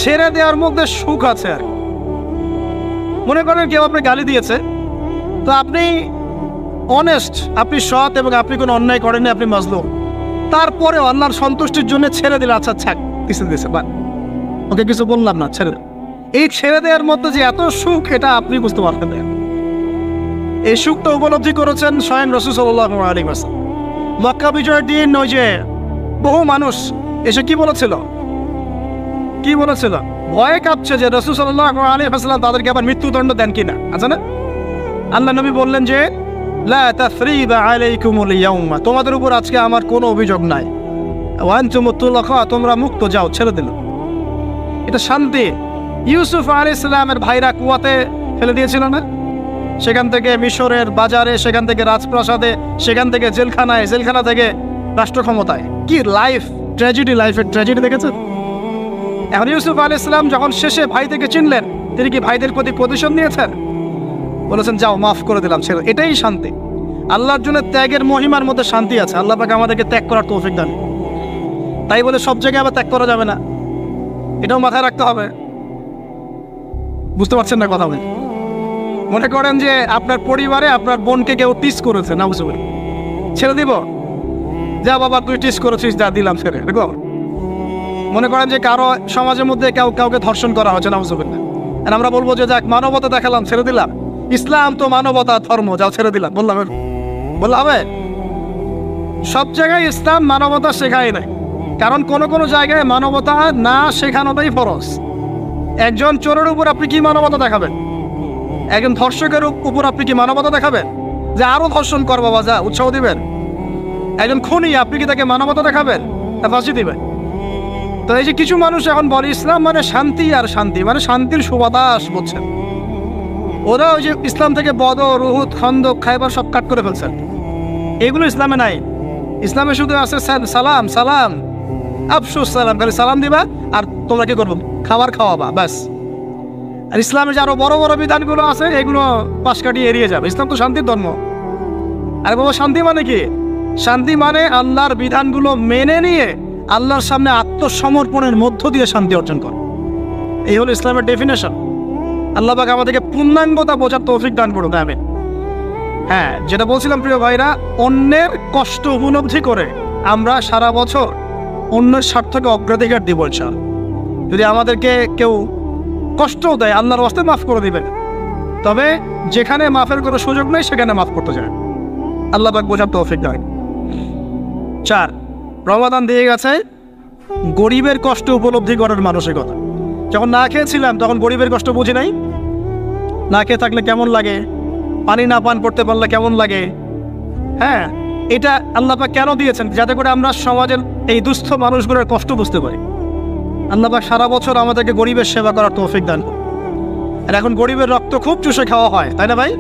ছেড়ে দেওয়ার মধ্যে সুখ আছে। আর মনে করেন কেউ আপনি গালি দিয়েছে, তো আপনি অনেস্ট, আপনি সৎ এবং আপনি কোনো অন্যায় করেননি, আপনি মাজলুম, তারপরে আল্লাহর সন্তুষ্টির জন্য ছেড়ে দিলে, আচ্ছা ছাক কিছু দিয়েছে বা ওকে কিছু বললাম না, ছেড়ে দিল। এই ছেড়ে দেওয়ার মধ্যে যে এত সুখ, এটা আপনি বুঝতে পারবেন না। এই সুখটা উপলব্ধি করেছেন স্বয়ং রাসূল সাল্লাল্লাহু আলাইহি ওয়াসাল্লাম। মক্কা বিজয়ের দিন ওই যে বহু মানুষ এসে কি বলেছিল, ভয়ে কাঁপছে যে রাসূল সাল্লাল্লাহু আলাইহি ওয়াসাল্লাম তাদেরকে আবার মৃত্যুদণ্ড দেন কিনা, আছে না? আল্লাহ নবী বললেন যে লা তাসরিবা আলাইকুমুল ইয়াউমা, তোমাদের উপর আজকে আমার কোনো অভিযোগ নাই। ওয়া আনতুমুত তুলাকা, তোমরা মুক্ত, যাও, ছেড়ে দিল। এটা শান্তি। ইউসুফ আলাইহিস সালামের ভাইরা কুয়াতে ফেলে দিয়েছিল না, সেখান থেকে মিশরের বাজারে, সেখান থেকে রাজপ্রাসাদে, সেখান থেকে জেলখানায়, জেলখানা থেকে রাষ্ট্র ক্ষমতায়। কি লাইফ ট্র্যাজেডি, লাইফের ট্র্যাজেডি দেখেছেন? এখন ইউসুফ আলাইহিস সালাম যখন শেষে ভাই থেকে চিনলেন, তিনি কি ভাইদের প্রতি প্রতিশোধ নিয়েছেন? বলেছেন যাও, মাফ করে দিলাম, ছেড়ে। এটাই শান্তি। আল্লাহর জন্য ত্যাগের মহিমার মধ্যে শান্তি আছে। আল্লাহ পাক আমাদেরকে ত্যাগ করার তৌফিক দান। তাই বলে সব জায়গায় আবার ত্যাগ করা যাবে না, এটাও মাথায় রাখতে হবে। বুঝতে পারছেন না কথা? মনে করেন যে আপনার পরিবারে আপনার বোনকে কেউ টিস করেছে, না বুঝতে পারি, ছেড়ে দিব? যা বাবা তুই টিস করেছিস, যা দিলাম, ছেড়ে দেখো। মনে করেন যে কারো সমাজের মধ্যে কাউকে ধর্ষণ করা হচ্ছে, না বুঝতে পারি না, আর আমরা বলবো যে যাক মানবতা দেখালাম, ছেড়ে দিলাম, ইসলাম তো মানবতা ধর্ম, যাও ছেড়ে দিলাম, বললাম হবে? সব জায়গায় ইসলাম মানবতা শেখায় নাই, কারণ কোনো জায়গায় মানবতা না শেখানোটাই ফরজ। একজন চোরের উপর আপনি কি মানবতা দেখাবেন? একজন ধর্ষকের উপর আপনি কি মানবতা দেখাবেন যে আরো ধর্ষণ কর বাবা, যা, উৎসাহ দিবেন? একজন খুনি, আপনি কি তাকে মানবতা দেখাবেন? তা ফাঁসি দিবেন? তো এই যে কিছু মানুষ এখন বলে ইসলাম মানে শান্তি, আর শান্তি মানে শান্তির সুবাতাস, বুঝছেন? ওরা ওই যে ইসলাম থেকে বদর, উহুদ, খন্দক, খায়বার সব কাট করে ফেলছেন। এগুলো ইসলামে নাই। ইসলামে শুধু আছে সালাম, সালাম, আফসুস সালাম, খালি সালাম দিবা আর তোমরা কি করবো, খাবার খাওয়াবা, ব্যাস। আর ইসলামের যে আরো বড় বড় বিধানগুলো আছে, এগুলো পাশ কাটিয়ে এড়িয়ে যাবে। ইসলাম তো শান্তির ধর্ম। আরে বাবা, শান্তি মানে কি? শান্তি মানে আল্লাহর বিধানগুলো মেনে নিয়ে আল্লাহর সামনে আত্মসমর্পণের মধ্য দিয়ে শান্তি অর্জন কর। এই হলো ইসলামের ডেফিনেশন। আল্লাহ পাক আমাদেরকে পূর্ণাঙ্গতা বোঝার তৌফিক দান করুন, আমিন। হ্যাঁ, যেটা বলছিলাম প্রিয় ভাইরা, অন্যের কষ্ট উপলব্ধি করে আমরা সারা বছর অন্যের স্বার্থকে অগ্রাধিকার দিব ইনশাআল্লাহ। যদি আমাদেরকে কেউ কষ্টও দেয়, আল্লাহর ওয়াস্তে মাফ করে দিবেন। তবে যেখানে মাফের কোনো সুযোগ নেই, সেখানে মাফ করতে যায়। আল্লাহ পাক বোঝার তৌফিক দেয়। 4, রমাদান দিয়ে গেছে গরিবের কষ্ট উপলব্ধি করার মানসিকতা। যখন না খেয়েছিলাম তখন গরিবের কষ্ট বুঝি নাই। না খেয়ে থাকলে কেমন লাগে, পানি না পান করতে পারলে কেমন লাগে। হ্যাঁ, এটা আল্লাহ পাক কেন দিয়েছেন? যাতে করে আমরা সমাজের এই দুস্থ মানুষগুলোর কষ্ট বুঝতে পারি। আল্লাহ পাক সারা বছর আমাদেরকে গরিবের সেবা করার তৌফিক দান। আর এখন গরিবের রক্ত খুব চুষে খাওয়া হয়, তাই না ভাই?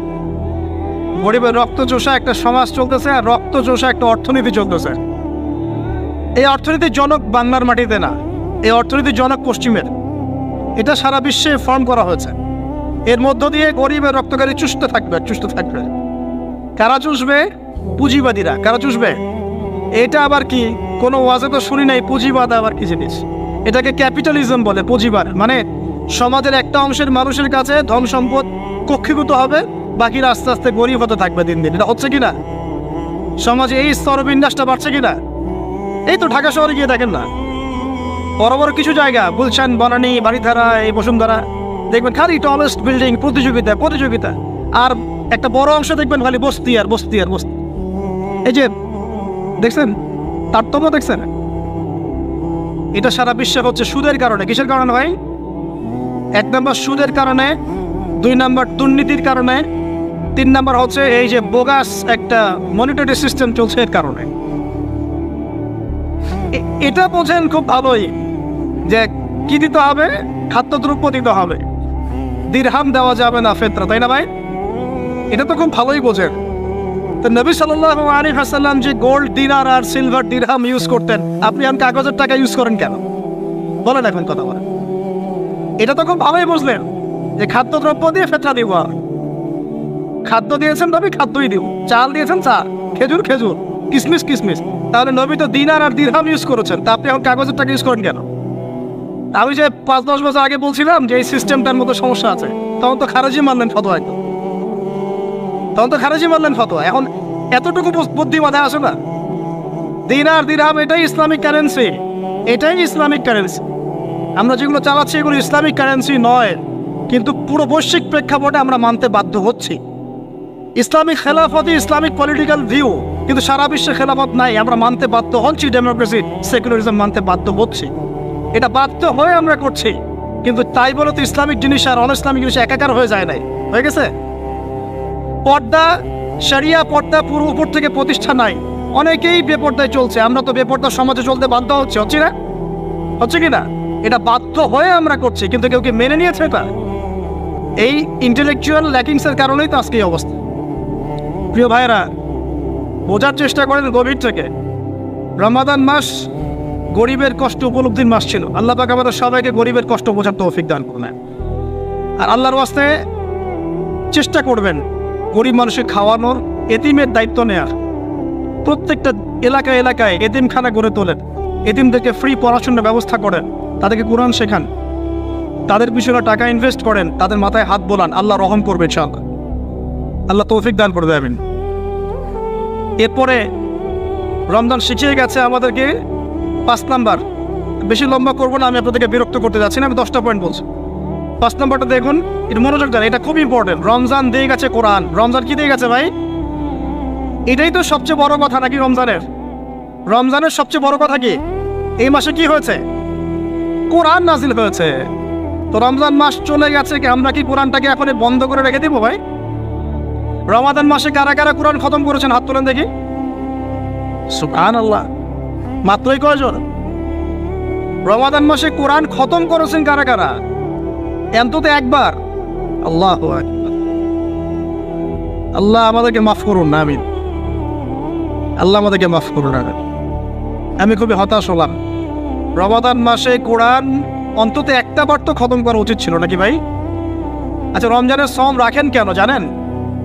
গরিবের রক্ত চোষা একটা সমাজ চলতেছে, আর রক্ত চোষা একটা অর্থনীতি চলতেছে। এই অর্থনীতির জনক বাংলার মাটিতে না, এই অর্থনীতির জনক পশ্চিমের। এটা সারা বিশ্বে ফর্ম করা হয়েছে। এর মধ্য দিয়ে গরিবের রক্তকারী চুষতে থাকবে। কারা চুষবে? পুঁজিবাদীরা। কারা চুষবে? এটা আবার কি? কোনো ওয়াজে তো শুনি নাই পুঁজিবাদ আবার কি জিনিস। এটাকে ক্যাপিটালিজম বলে। পুঁজিবাদ মানে সমাজের একটা অংশের মানুষের কাছে ধন সম্পদ কক্ষীভূত হবে, বাকিরা আস্তে আস্তে গরিব হতে থাকবে দিন দিন। এটা হচ্ছে কিনা? সমাজে এই স্তরবিন্যাসটা বাড়ছে কিনা? এই তো ঢাকা শহরে গিয়ে দেখেন না, বড় বড় কিছু জায়গা, গুলশান, বনানী, বাড়িধারা, এই বসুন্ধরা, দেখবেন খালি টলেস্ট বিল্ডিং, প্রতিযোগিতা। আর একটা বড় অংশ দেখবেন খালি বস্তি। এই যে দেখছেন তারতম্য, দেখছেন? এটা সারা বিশ্বে হচ্ছে সুদের কারণে। কিসের কারণে ভাই? 1 নম্বর সুদের কারণে, 2 নম্বর দুর্নীতির কারণে, 3 নম্বর হচ্ছে এই যে বোগাস একটা মনিটরি সিস্টেম চলছে, এর কারণে। এটা বোঝেন খুব ভালোই যে কি দিতে হবে, খাদ্যদ্রব্য দিতে হবে, দিরহাম দেওয়া যাবে না, ফেতরা, তাই না ভাই? এটা তো খুব ভালোই বোঝেন। তো নবী সাল্লাল্লাহু আলাইহি ওয়াসাল্লাম যে গোল্ড দিনার আর সিলভার দিরহাম ইউজ করতেন, আপনি এখন কাগজের টাকা ইউজ করেন কেন? বলেন এখন কথা বলেন। এটা তো খুব ভালোই বুঝলেন যে খাদ্যদ্রব্য দিয়ে ফেতরা দিব। খাদ্য দিয়েছেন নবী, খাদ্যই দিব। চাল দিয়েছেন, চাল। খেজুর, কিসমিস। তাহলে নবী তো দিনার আর দিরহাম ইউজ করেছেন, তা আপনি এখন কাগজের টাকা ইউজ করেন কেন? আমি যে 5-10 বছর আগে বলছিলাম যে এই সিস্টেমটার মধ্যে সমস্যা আছে, তখন তো খারেজি মারলেন ফতোয়া, এখন এতটুকু বুদ্ধি মাথায় আসে না? দিনার দিরহাম এটাই ইসলামিক কারেন্সি, আমরা যেগুলো চালাচ্ছি এগুলো ইসলামিক কারেন্সি নয়, কিন্তু পুরো বৈশ্বিক প্রেক্ষাপটে আমরা মানতে বাধ্য হচ্ছি। ইসলামিক খেলাফত, ইসলামিক পলিটিক্যাল ভিউ, কিন্তু সারা বিশ্বে খেলাফত নাই, আমরা মানতে বাধ্য হচ্ছি। ডেমোক্রেসি, সেকুলারিজম মানতে বাধ্য হচ্ছি, এটা বাধ্য হয়ে আমরা করছি। কিন্তু তাই বলে তো ইসলামিক জিনিস আর অন ইসলামিক জিনিস একাকার হয়ে যায় নাই, হয়ে গেছে। পর্দা, শরিয়া পর্দা পুরো উপর থেকে প্রতিষ্ঠা নাই, অনেকেই বেপর্দায় চলছে। আমরা তো বেপর্দা সমাজে চলতে বাধ্য হচ্ছে না? হচ্ছে কি না? এটা বাধ্য হয়ে আমরা করছি, কিন্তু কেউ কি মেনে নিয়েছে এটা? এই ইন্টেলেকচুয়াল ল্যাকিংসের কারণেই তো আজকে এই অবস্থা। প্রিয় ভাইয়েরা, বোঝার চেষ্টা করেন গভীর থেকে, রমাদান মাস গরিবের কষ্ট উপলব্ধির মাস ছিল। আল্লাহ পাক আমাদের সবাইকে গরিবের কষ্ট বোঝার তৌফিক দান করুন। আর আল্লাহর ওয়াস্তে চেষ্টা করবেন গরিব মানুষকে খাওয়ানোর, এতিমের দায়িত্ব নেয়ার। প্রত্যেকটা এলাকায় এতিমখানা গড়ে তোলেন, এতিমদেরকে ফ্রি পড়াশোনার ব্যবস্থা করেন, তাদেরকে কোরআন শেখান, তাদের পিছনে টাকা ইনভেস্ট করেন, তাদের মাথায় হাত বোলান। আল্লাহ রহম করবে ইনশাআল্লাহ, আল্লাহ তৌফিক দান করে দেবেন। এরপরে রমজান শিখিয়ে গেছে আমাদেরকে 5 নাম্বার, বেশি লম্বা করবো না, আমি আপনাদেরকে বিরক্ত করতে যাচ্ছি না, আমি 10টা পয়েন্ট বলছি। 5 নাম্বারটা দেখুন, এটা মনোযোগ দেন, এটা খুব ইম্পর্টেন্ট। রমজান দিয়ে গেছে কোরআন। রমজান কি দিয়ে গেছে ভাই? এটাই তো সবচেয়ে বড় কথা নাকি? রমজানের সবচেয়ে বড় কথা কি? এই মাসে কি হয়েছে? কোরআন নাজিল হয়েছে। তো রমজান মাস চলে গেছে, আমরা কি কোরআনটাকে এখন বন্ধ করে রেখে দিব ভাই? রমাদান মাসে কারা কারা কোরআন খতম করেছেন হাত তোলেন দেখি। সুবহানাল্লাহ, মাত্রই কয়জন? রমাদান মাসে কোরআন খতম করেছেন কারা কারা? অন্তত একবার। আল্লাহু আকবার। আল্লাহ আমাদেরকে মাফ করুন না, আমিন। আল্লাহ আমাদেরকে মাফ করুন। আমি খুবই হতাশ হলাম। রমাদান মাসে কোরআন অন্তত একটা বার তো খতম করা উচিত ছিল নাকি ভাই? আচ্ছা, রমজানের সওম রাখেন কেন জানেন?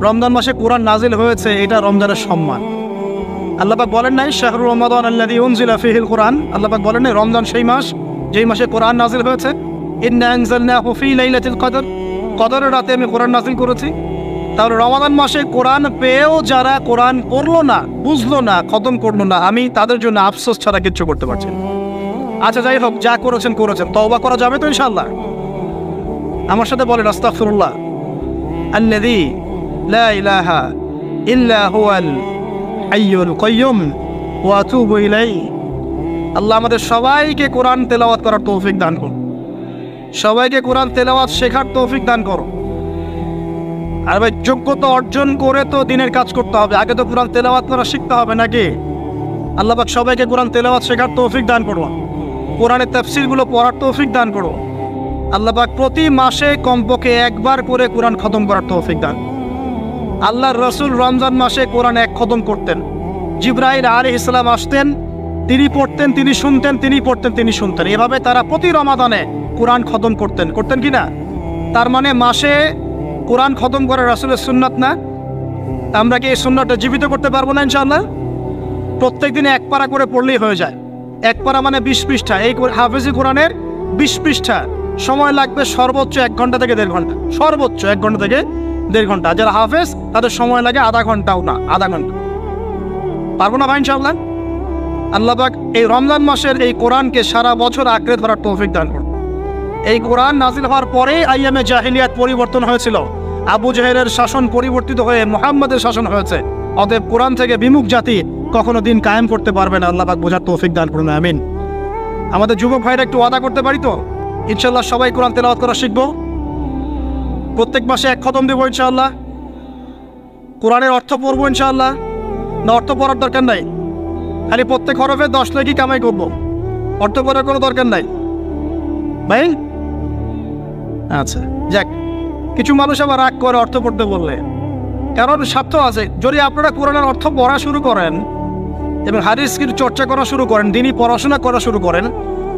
রমজান মাসে কোরআন নাজিল হয়েছে, এটা রমজানের সম্মান। আল্লাহ পাক বলেন নাই শাহরু রমাদান আল্লাযী উনজিলা ফীহিল কোরআন? আল্লাহ পাক বলেন নাই রমজান সেই মাস যেই মাসে কোরআন নাজিল হয়েছে? ইন্না আনজালনাহু ফী লাইলাতিল কদর, কদরের রাতে আমি কোরআন নাজিল করেছি। তাহলে রমাদান মাসে কোরআন পেয়েও যারা কোরআন পড়লো না, বুঝলো না, খতম করলো না, আমি তাদের জন্য আফসোস ছাড়া কিচ্ছু করতে পারছি না। আচ্ছা যাই হোক, যা করেছেন, তওবা করা যাবে তো ইনশাআল্লাহ? আমার সাথে বলেন আস্তাগফিরুল্লাহ আল্লাযী লা ইলাহা ইল্লা হুয়াল হাইয়ুল কাইয়্যুম ওয়া আতুবু ইলাইহি। আল্লাহ আমাদের সবাইকে কোরআন তেলাওয়াত করার তৌফিক দান করুন, সবাইকে কোরআন তেলাওয়াত শেখার তৌফিক দান করো। আর ভাই, যোগ্যতা অর্জন করে তো দিনের কাজ করতে হবে, আগে তো কোরআন তেলাওয়াত করা শিখতে হবে নাকি? আল্লাহ পাক সবাইকে কোরআন তেলাওয়াত শেখার তৌফিক দান করো, কোরআনের তাফসীরগুলো পড়ার তৌফিক দান করো। আল্লাহ পাক প্রতি মাসে কমপক্ষে একবার করে কোরআন খতম করার তৌফিক দান। আল্লাহর রাসূল রমজান মাসে কোরআন এক খতম করতেন। জিবরাইল আলাইহিস সালাম আসতেন, তিনি পড়তেন, তিনি শুনতেন, তিনি পড়তেন, তিনি শুনতেন। এভাবে তারা প্রতি রমাদানে কোরআন খতম করতেন কি না? তার মানে মাসে কোরআন খতম করা রাসূলের সুন্নাত না? আমরা কি এই সুন্নাতটা জীবিত করতে পারবো না ইনশাআল্লাহ? প্রত্যেক দিনে এক পারা করে পড়লেই হয়ে যায়। এক পারা মানে 20 পৃষ্ঠা। এই হাফেজি কোরআনের 20 পৃষ্ঠা, সময় লাগবে সর্বোচ্চ 1 ঘন্টা থেকে 1.5 ঘন্টা, সর্বোচ্চ 1 ঘন্টা থেকে 1.5 ঘন্টা। যারা হাফেজ তাদের সময় লাগে আধা ঘন্টাও না, আধা ঘন্টা। পারবো না ভাই ইনশাআল্লাহ? আল্লাহ পাক এই রমজান মাসের এই কোরআনকে সারা বছর আঁকড়ে ধরার তৌফিক দান করুন। এই কোরআন নাজিল হওয়ার পরেই আইয়ামে জাহিলিয়াত পরিবর্তন হয়েছিল। আবু জেহেলের শাসন পরিবর্তিত হয়ে মুহাম্মাদের শাসন হয়েছে। অতএব কোরআন থেকে বিমুখ জাতি কখনো দিন কায়েম করতে পারবে না। আল্লাহ পাক বোঝার তৌফিক দান করুন, আমিন। আমাদের যুবক ভাইরা একটু ওয়াদা করতে পারি তো ইনশাআল্লাহ সবাই কোরআন তেলাওয়াত করা শিখবো, প্রত্যেক মাসে 1 খতম দেবো ইনশাআল্লাহ, কোরআনের অর্থ পড়বো ইনশাআল্লাহ। না অর্থ পড়ার দরকার নাই, খালি প্রত্যেক হরফে 10 নেকি কামাই করবো, অর্থ পড়ার কোনো দরকার নাই ভাই? আচ্ছা যাক, কিছু মানুষ আবার রাগ করে অর্থ পড়তে বললে, কারণ স্বার্থ আছে। যদি আপনারা কোরআনের অর্থ পড়া শুরু করেন এবং হাদিসের চর্চা করা শুরু করেন, দিনই পড়াশোনা করা শুরু করেন,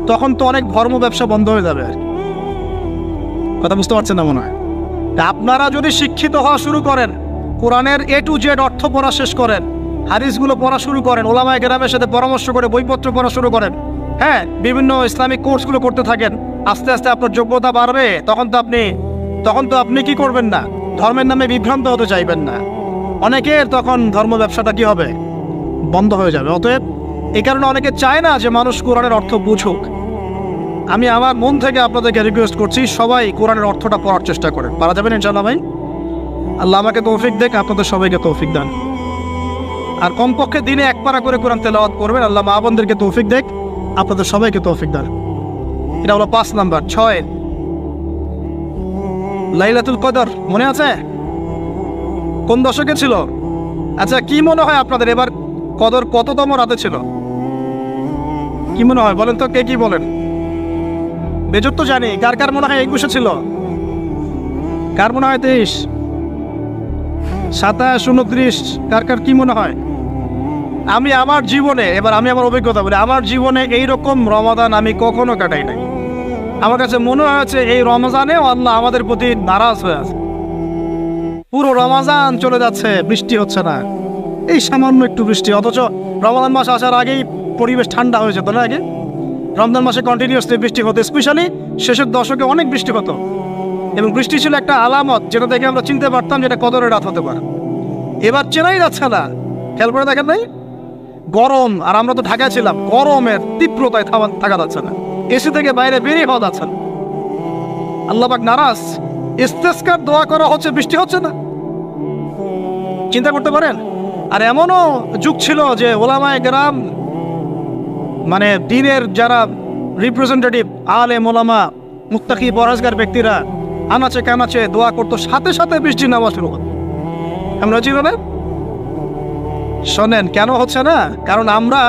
তখন তো অনেক ধর্ম ব্যবসা বন্ধ হয়ে যাবে। কথা বুঝতে পারছেন না মনে হয়? আপনারা যদি শিক্ষিত হওয়া শুরু করেন, কোরআনের A to Z অর্থ পড়া শেষ করেন, হাদিসগুলো পড়া শুরু করেন, ওলামায়ে কেরামের সাথে পরামর্শ করে বইপত্র পড়া শুরু করেন, হ্যাঁ, বিভিন্ন ইসলামিক কোর্সগুলো করতে থাকেন, আস্তে আস্তে আপনার যোগ্যতা বাড়বে, তখন তো আপনি কি করবেন না, ধর্মের নামে বিভ্রান্ত হতে চাইবেন না। অনেকের তখন ধর্ম ব্যবসাটা কি হবে, বন্ধ হয়ে যাবে। অতএব এই কারণে অনেকে চায় না যে মানুষ কোরআনের অর্থ বুঝুক। আমি আমার মন থেকে আপনাদেরকে রিকোয়েস্ট করছি, সবাই কোরআনের অর্থটা পড়ার চেষ্টা করেন। পারা যাবেন ইনশাআল্লাহ ভাই? আল্লাহ আমাকে তৌফিক দেখ, আপনাদের সবাইকে তৌফিক দেন। আর কমপক্ষে দিনে এক পারা করে কোরআন তেলাওয়াত করবেন। আল্লাহ মা বোনদেরকে তৌফিক দেখ, আপনাদের সবাইকে তৌফিক দেন। এটা হলো 5 নাম্বার। 6 লাইলাতুল কদর মনে আছে? কোন দশকে ছিল? আচ্ছা, কি মনে হয় আপনাদের এবার কদর কততম রাতে ছিল? কি মনে হয় বলেন তো, কে কি বলেন? বেজুর তো জানি, কার কার মনে হয় 21-এ ছিল? কার মনে হয় 23, 27, 29? কার কার কি মনে হয়? আমি আমার জীবনে, এবার আমি আমার অভিজ্ঞতা বলি, আমার জীবনে এইরকম রমাদান আমি কখনো কাটাই নাই। আমার কাছে মনে হয়েছে এই রমজানে আল্লাহ আমাদের প্রতি নারাজ হয়ে আছে। পুরো রমজান চলে যাচ্ছে, বৃষ্টি হচ্ছে না, এই সামান্য একটু বৃষ্টি। অথচ রমজান মাস আসার আগেই পরিবেশ ঠান্ডা হয়ে যেত না? আগে রমজান মাসে কন্টিনিউয়াসলি বৃষ্টি হতো, স্পেশালি শেষের দশকে অনেক বৃষ্টি হতো, এবং বৃষ্টি ছিল একটা আলামত যেটা দেখে আমরা চিনতে পারতাম যেটা কদরের রাত হতে পারে। এবার চেনাই যাচ্ছে না, খেয়াল করে দেখেন নাই? গরম, আর আমরা তো ঢাকায় ছিলাম, গরমের তীব্রতায় থাকা যাচ্ছে না, এসি থেকে বাইরে বেরিয়ে হওয়া যাচ্ছে না। আল্লাহ পাক নারাজ, ইস্তেসকার দোয়া করা হচ্ছে, বৃষ্টি হচ্ছে না। চিন্তা করতে পারেন? আর এমনও যুগ ছিল যে ওলামায়ে কেরাম, মানে দ্বীনের যারা রিপ্রেজেন্টেটিভ, আলেম ওলামা, মুত্তাকি পরহেজগার ব্যক্তিরা আনাচে কানাচে দোয়া করতো, সাথে সাথে বৃষ্টি নামা শুরু হতো। আমরা জীবনে শোনেন কেন হচ্ছে না? কারণ আমরা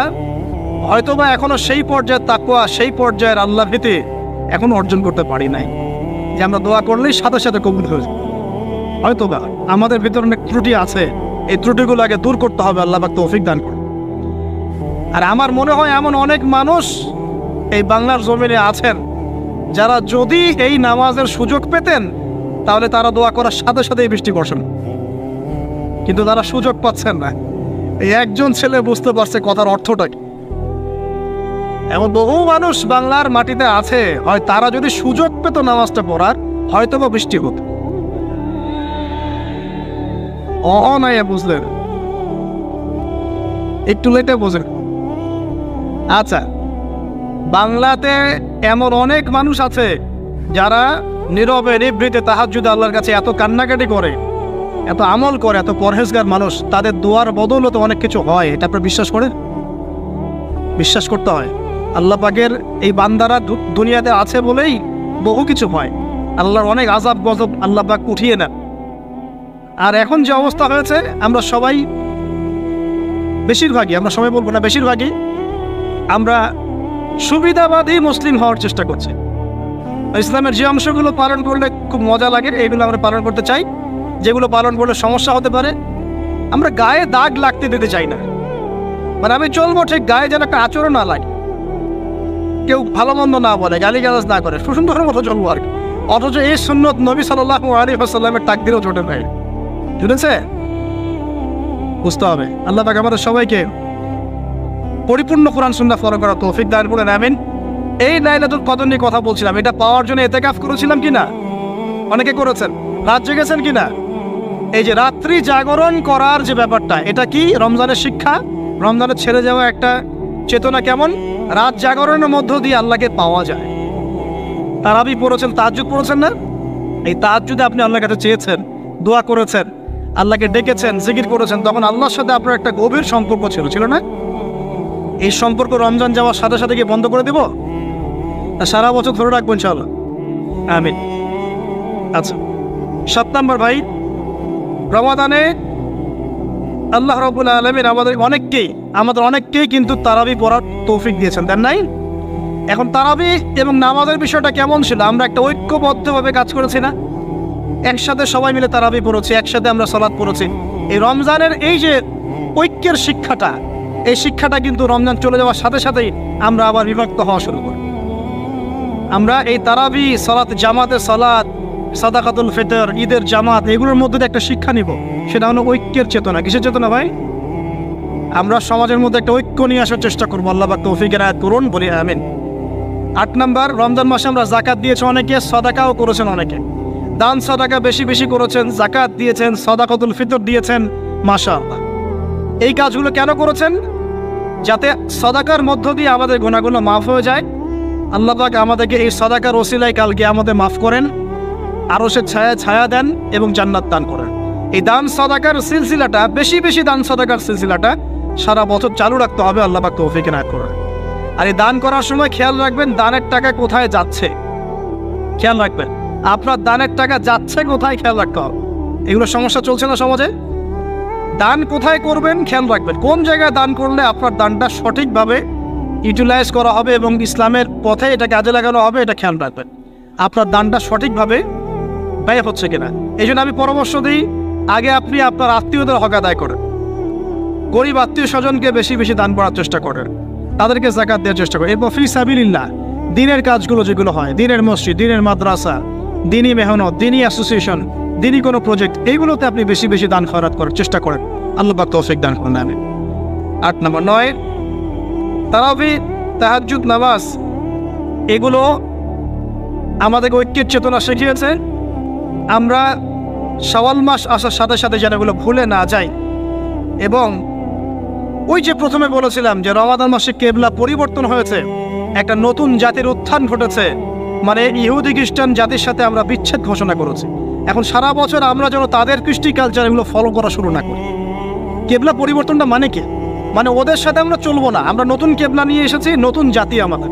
হয়তোবা এখনো সেই পর্যায়ের তাকওয়া, সেই পর্যায়ের আল্লাহ ভীতি এখনো অর্জন করতে পারি নাই, যে আমরা দোয়া করলেই সাথে সাথে কবুল হয়ে যায়। হয়তোবা আমাদের ভিতরে অনেক ত্রুটি আছে, এই ত্রুটিগুলো আগে দূর করতে হবে। আল্লাহ পাক তৌফিক দান করুন। আর আমার মনে হয় এমন অনেক মানুষ এই বাংলার জমিনে আছেন যারা যদি এই নামাজের সুযোগ পেতেন তাহলে তারা দোয়া করার সাথে সাথেই বৃষ্টি বর্ষণ, কিন্তু তারা সুযোগ পাচ্ছেন না। এই একজন ছেলে বুঝতে পারছে কথার অর্থটা কি। এমন বহু মানুষ বাংলার মাটিতে আছে, হয় তারা যদি সুযোগ পেত নামাজটা পড়ার, হয়তো বা বৃষ্টি হতো। নাই বুঝলেন, একটু লেটে বোঝেন। আচ্ছা, বাংলাতে এমন অনেক মানুষ আছে যারা নীরবে নিভৃতে তাহাজ্জুদে আল্লাহর কাছে এত কান্নাকাটি করে, এত আমল করে, এত পরহেজগার মানুষ, তাদের দোয়ার বদৌলতে অনেক কিছু হয়। এটা আপনারা বিশ্বাস করেন? বিশ্বাস করতে হয়। আল্লাহ পাকের এই বান্দারা দুনিয়াতে আছে বলেই বহু কিছু হয়। আল্লাহর অনেক আযাব গজব আল্লাহ পাক উঠিয়ে নেন। আর এখন যে অবস্থা হয়েছে, আমরা সবাই বেশিরভাগই, আমরা সবাই বলবো না, বেশিরভাগই আমরা সুবিধাবাদী মুসলিম হওয়ার চেষ্টা করছি। ইসলামের যে অংশগুলো পালন করলে খুব মজা লাগে এইগুলো আমরা পালন করতে চাই, যেগুলো পালন করলে সমস্যা হতে পারে আমরা গায়ে দাগ লাগতে দিতে চাই না। মানে আমি চলবো ঠিক, গায়ে যেন একটা আচরণ না লাগে, কেউ ভালো মন্দ না বলে, গালিগালাজ না করে, সুন্দরের মতো চলবো আর কি। অথচ এই সুন্নত নবী সাল্লাল্লাহু আলাইহি ওয়াসাল্লামের তাকদীরও জোটে নাই। শুনেছে? বুঝতে হবে। আল্লাহ পাক আমাদের সবাইকে পরিপূর্ণ কোরআন সুন্নাহ ফলো করার তৌফিক দান করুন, আমিন। এই লাইলাতুল কদর নিয়ে কথা বলছিলাম, এটা পাওয়ার জন্য ইতিকাফ করেছিলাম কিনা? অনেকে করেছেন। রাত জেগেছেন কিনা? এই যে রাত্রি জাগরণ করার যে ব্যাপারটা, এটা কি রমজানের শিক্ষা? রমজানের ছেড়ে যাওয়া একটা চেতনা কেমন? রাত জাগরণের মধ্য দিয়ে আল্লাহকে পাওয়া যায়। তারাবি পড়েছেন, তাহাজ্জুদ পড়েছেন না? এই তাহাজ্জুদে আপনি আল্লাহর কাছে চেয়েছেন, দোয়া করেছেন, আল্লাহকে ডেকেছেন, জিকির করেছেন, তখন আল্লাহর সাথে আপনার একটা গভীর সম্পর্ক ছিল না? এই সম্পর্ক রমজান যাওয়ার সাথে সাথে কি বন্ধ করে দেব? সারা বছর ধরে রাখবো ইনশাআল্লাহ, আমিন। আচ্ছা, 7 নম্বর ভাই, রমাদানে আল্লাহ রাব্বুল আলামিন আমাদের অনেককেই কিন্তু তারাবি পড়ার তৌফিক দিয়েছেন, দেন নাই? এখন তারাবি এবং নামাজের বিষয়টা কেমন ছিল? আমরা একটা ঐক্যবদ্ধভাবে কাজ করেছি না? একসাথে সবাই মিলে তারাবি পড়েছি, একসাথে আমরা সালাত পড়েছি। এই রমজানের এই যে ঐক্যের শিক্ষাটা, এই শিক্ষাটা কিন্তু রমজান চলে যাওয়ার সাথে সাথেই আমরা আবার বিভক্ত হওয়া শুরু করি। আমরা এই তারাবি, সালাত, জামাতের সালাত, সাদাকাতুল ফিতর, ঈদের জামাত, এগুলোর মধ্যে একটা শিক্ষা নিব, সেটা হলো ঐক্যের চেতনা। কিসের চেতনা ভাই? আমরা সমাজের মধ্যে একটা ঐক্য নিয়ে আসার চেষ্টা করবো। আল্লাহ পাক তৌফিক এনায়েত করুন, বলি আমিন। 8 নাম্বার, রমজান মাসে আমরা জাকাত দিয়েছি অনেকে, সদাকাও করেছেন অনেকে। দান সদাকা বেশি বেশি করেছেন, জাকাত দিয়েছেন, সদাকাতুল ফিতর দিয়েছেন, মাশাআল্লাহ। এই কাজগুলো কেন করেছেন? যাতে সদাকার মধ্য দিয়ে আমাদের গুনাহগুলো মাফ হয়ে যায়। আল্লাহ পাক আমাদেরকে এই সদাকার ওসিলায় কালকে আমাদের মাফ করেন, আরো সে ছায়া দেন এবং জান্নাত দান করেন। এই দান সদাকার সিলসিলাটা, বেশি বেশি দান সদাকার সিলসিলাটা সারা বছর চালু রাখতে হবে, আল্লাহ পাক তৌফিক এনায়েত করেন। আর এই দান করার সময় খেয়াল রাখবেন দানের টাকা কোথায় যাচ্ছে, খেয়াল রাখবেন আপনার দানের টাকা যাচ্ছে কোথায়, খেয়াল রাখতে হবে। এগুলো সমস্যা চলছে না সমাজে। দান কোথায় করবেন খেয়াল রাখবেন, কোন জায়গায় দান করলে আপনার দানটা সঠিকভাবে ইউটিলাইজ করা হবে এবং ইসলামের পথে এটা কাজে লাগানো হবে, এটা খেয়াল রাখবেন আপনার দানটা সঠিকভাবে ব্যয় হচ্ছে কিনা। এই জন্য আমি পরামর্শ দিই, আগে আপনি আপনার আত্মীয়দের হক আদায় করেন, গরিব আত্মীয় স্বজনকে বেশি বেশি দান করার চেষ্টা করেন, তাদেরকে যাকাত দেওয়ার চেষ্টা করেন। এরপর ফি সাবিলিল্লাহ, দিনের কাজগুলো যেগুলো হয়, দিনের মসজিদ, দিনের মাদ্রাসা, দিনী মেহনত, দিনী অ্যাসোসিয়েশন, দিনী কোনো প্রজেক্ট, এইগুলোতে আপনি বেশি বেশি দান খয়রাত করার চেষ্টা করেন। আল্লাহ পাক তৌফিক দান করেন। আমি 8 নম্বর 9, তারাবি, তাহাজ্জুদ নামাজ, এগুলো আমাদের ঐক্যের চেতনা শিখিয়েছে। আমরা শাওয়াল মাস আসার সাথে সাথে যেন এগুলো ভুলে না যাই। এবং ওই যে প্রথমে বলেছিলাম যে রমাদান মাসে কেবলা পরিবর্তন হয়েছে, একটা নতুন জাতির উত্থান ঘটেছে, মানে ইহুদি খ্রিস্টান জাতির সাথে আমরা বিচ্ছেদ ঘোষণা করেছি। এখন সারা বছর আমরা যেন তাদের কৃষ্টি কালচার এগুলো ফলো করা শুরু না করি। কেবলা পরিবর্তনটা মানে কি? মানে ওদের সাথে আমরা চলবো না, আমরা নতুন কেবলা নিয়ে এসেছি, নতুন জাতি আমাদের।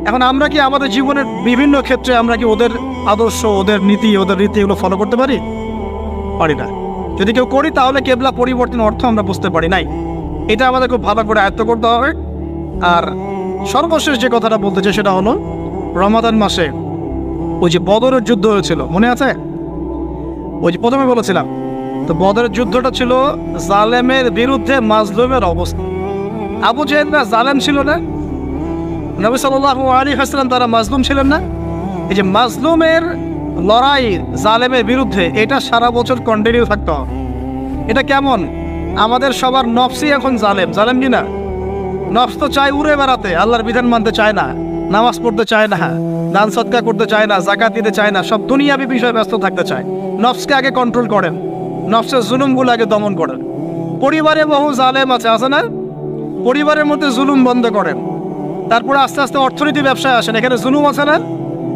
এখন আমরা কি আমাদের জীবনের বিভিন্ন ক্ষেত্রে আমরা কি ওদের আদর্শ, ওদের নীতি, ওদের রীতি এগুলো ফলো করতে পারি? পারি না। যদি কেউ করি তাহলে কেবলা পরিবর্তন অর্থ আমরা বুঝতে পারি নাই। এটা আমাদের খুব ভালো করে আয়ত্ত করতে হবে। আর সর্বশেষ যে কথাটা বলতে চাই সেটা হলো, রমাদান মাসে ওই যে বদরের যুদ্ধ হয়েছিল, মনে আছে? ওই যে প্রথমে বলেছিলাম, তো বদরের যুদ্ধটা ছিল জালেমের বিরুদ্ধে মাজলুমের অবস্থা। আবু জাহেলরা জালেম ছিল না, নবী সাল্লাল্লাহু আলাইহি ওয়াসাল্লাম তারা মাজলুম ছিলেন না। এই যে মাজলুমের লড়াই জালেমের বিরুদ্ধে, এটা সারা বছর কন্টিনিউ থাকতে হবে। এটা কেমন? আমাদের সবার নফসই এখন জালেম, জালেম কি না? নফস তো চায় উড়ে বেড়াতে, আল্লাহর বিধান মানতে চায় না, নামাজ পড়তে চায় না, দান সদকা করতে চায় না, যাকাত দিতে চায় না, সব দুনিয়াবি বিষয়ে ব্যস্ত থাকতে চায়। নফসকে আগে কন্ট্রোল করেন, নফসের জুলুমগুলো আগে দমন করেন। পরিবারে বহু জালেম আছে না? পরিবারের মধ্যে জুলুম বন্ধ করেন, তারপরে আস্তে আস্তে অর্থনীতি ব্যবসায় আসেন, এখানে জুলুম আছে না?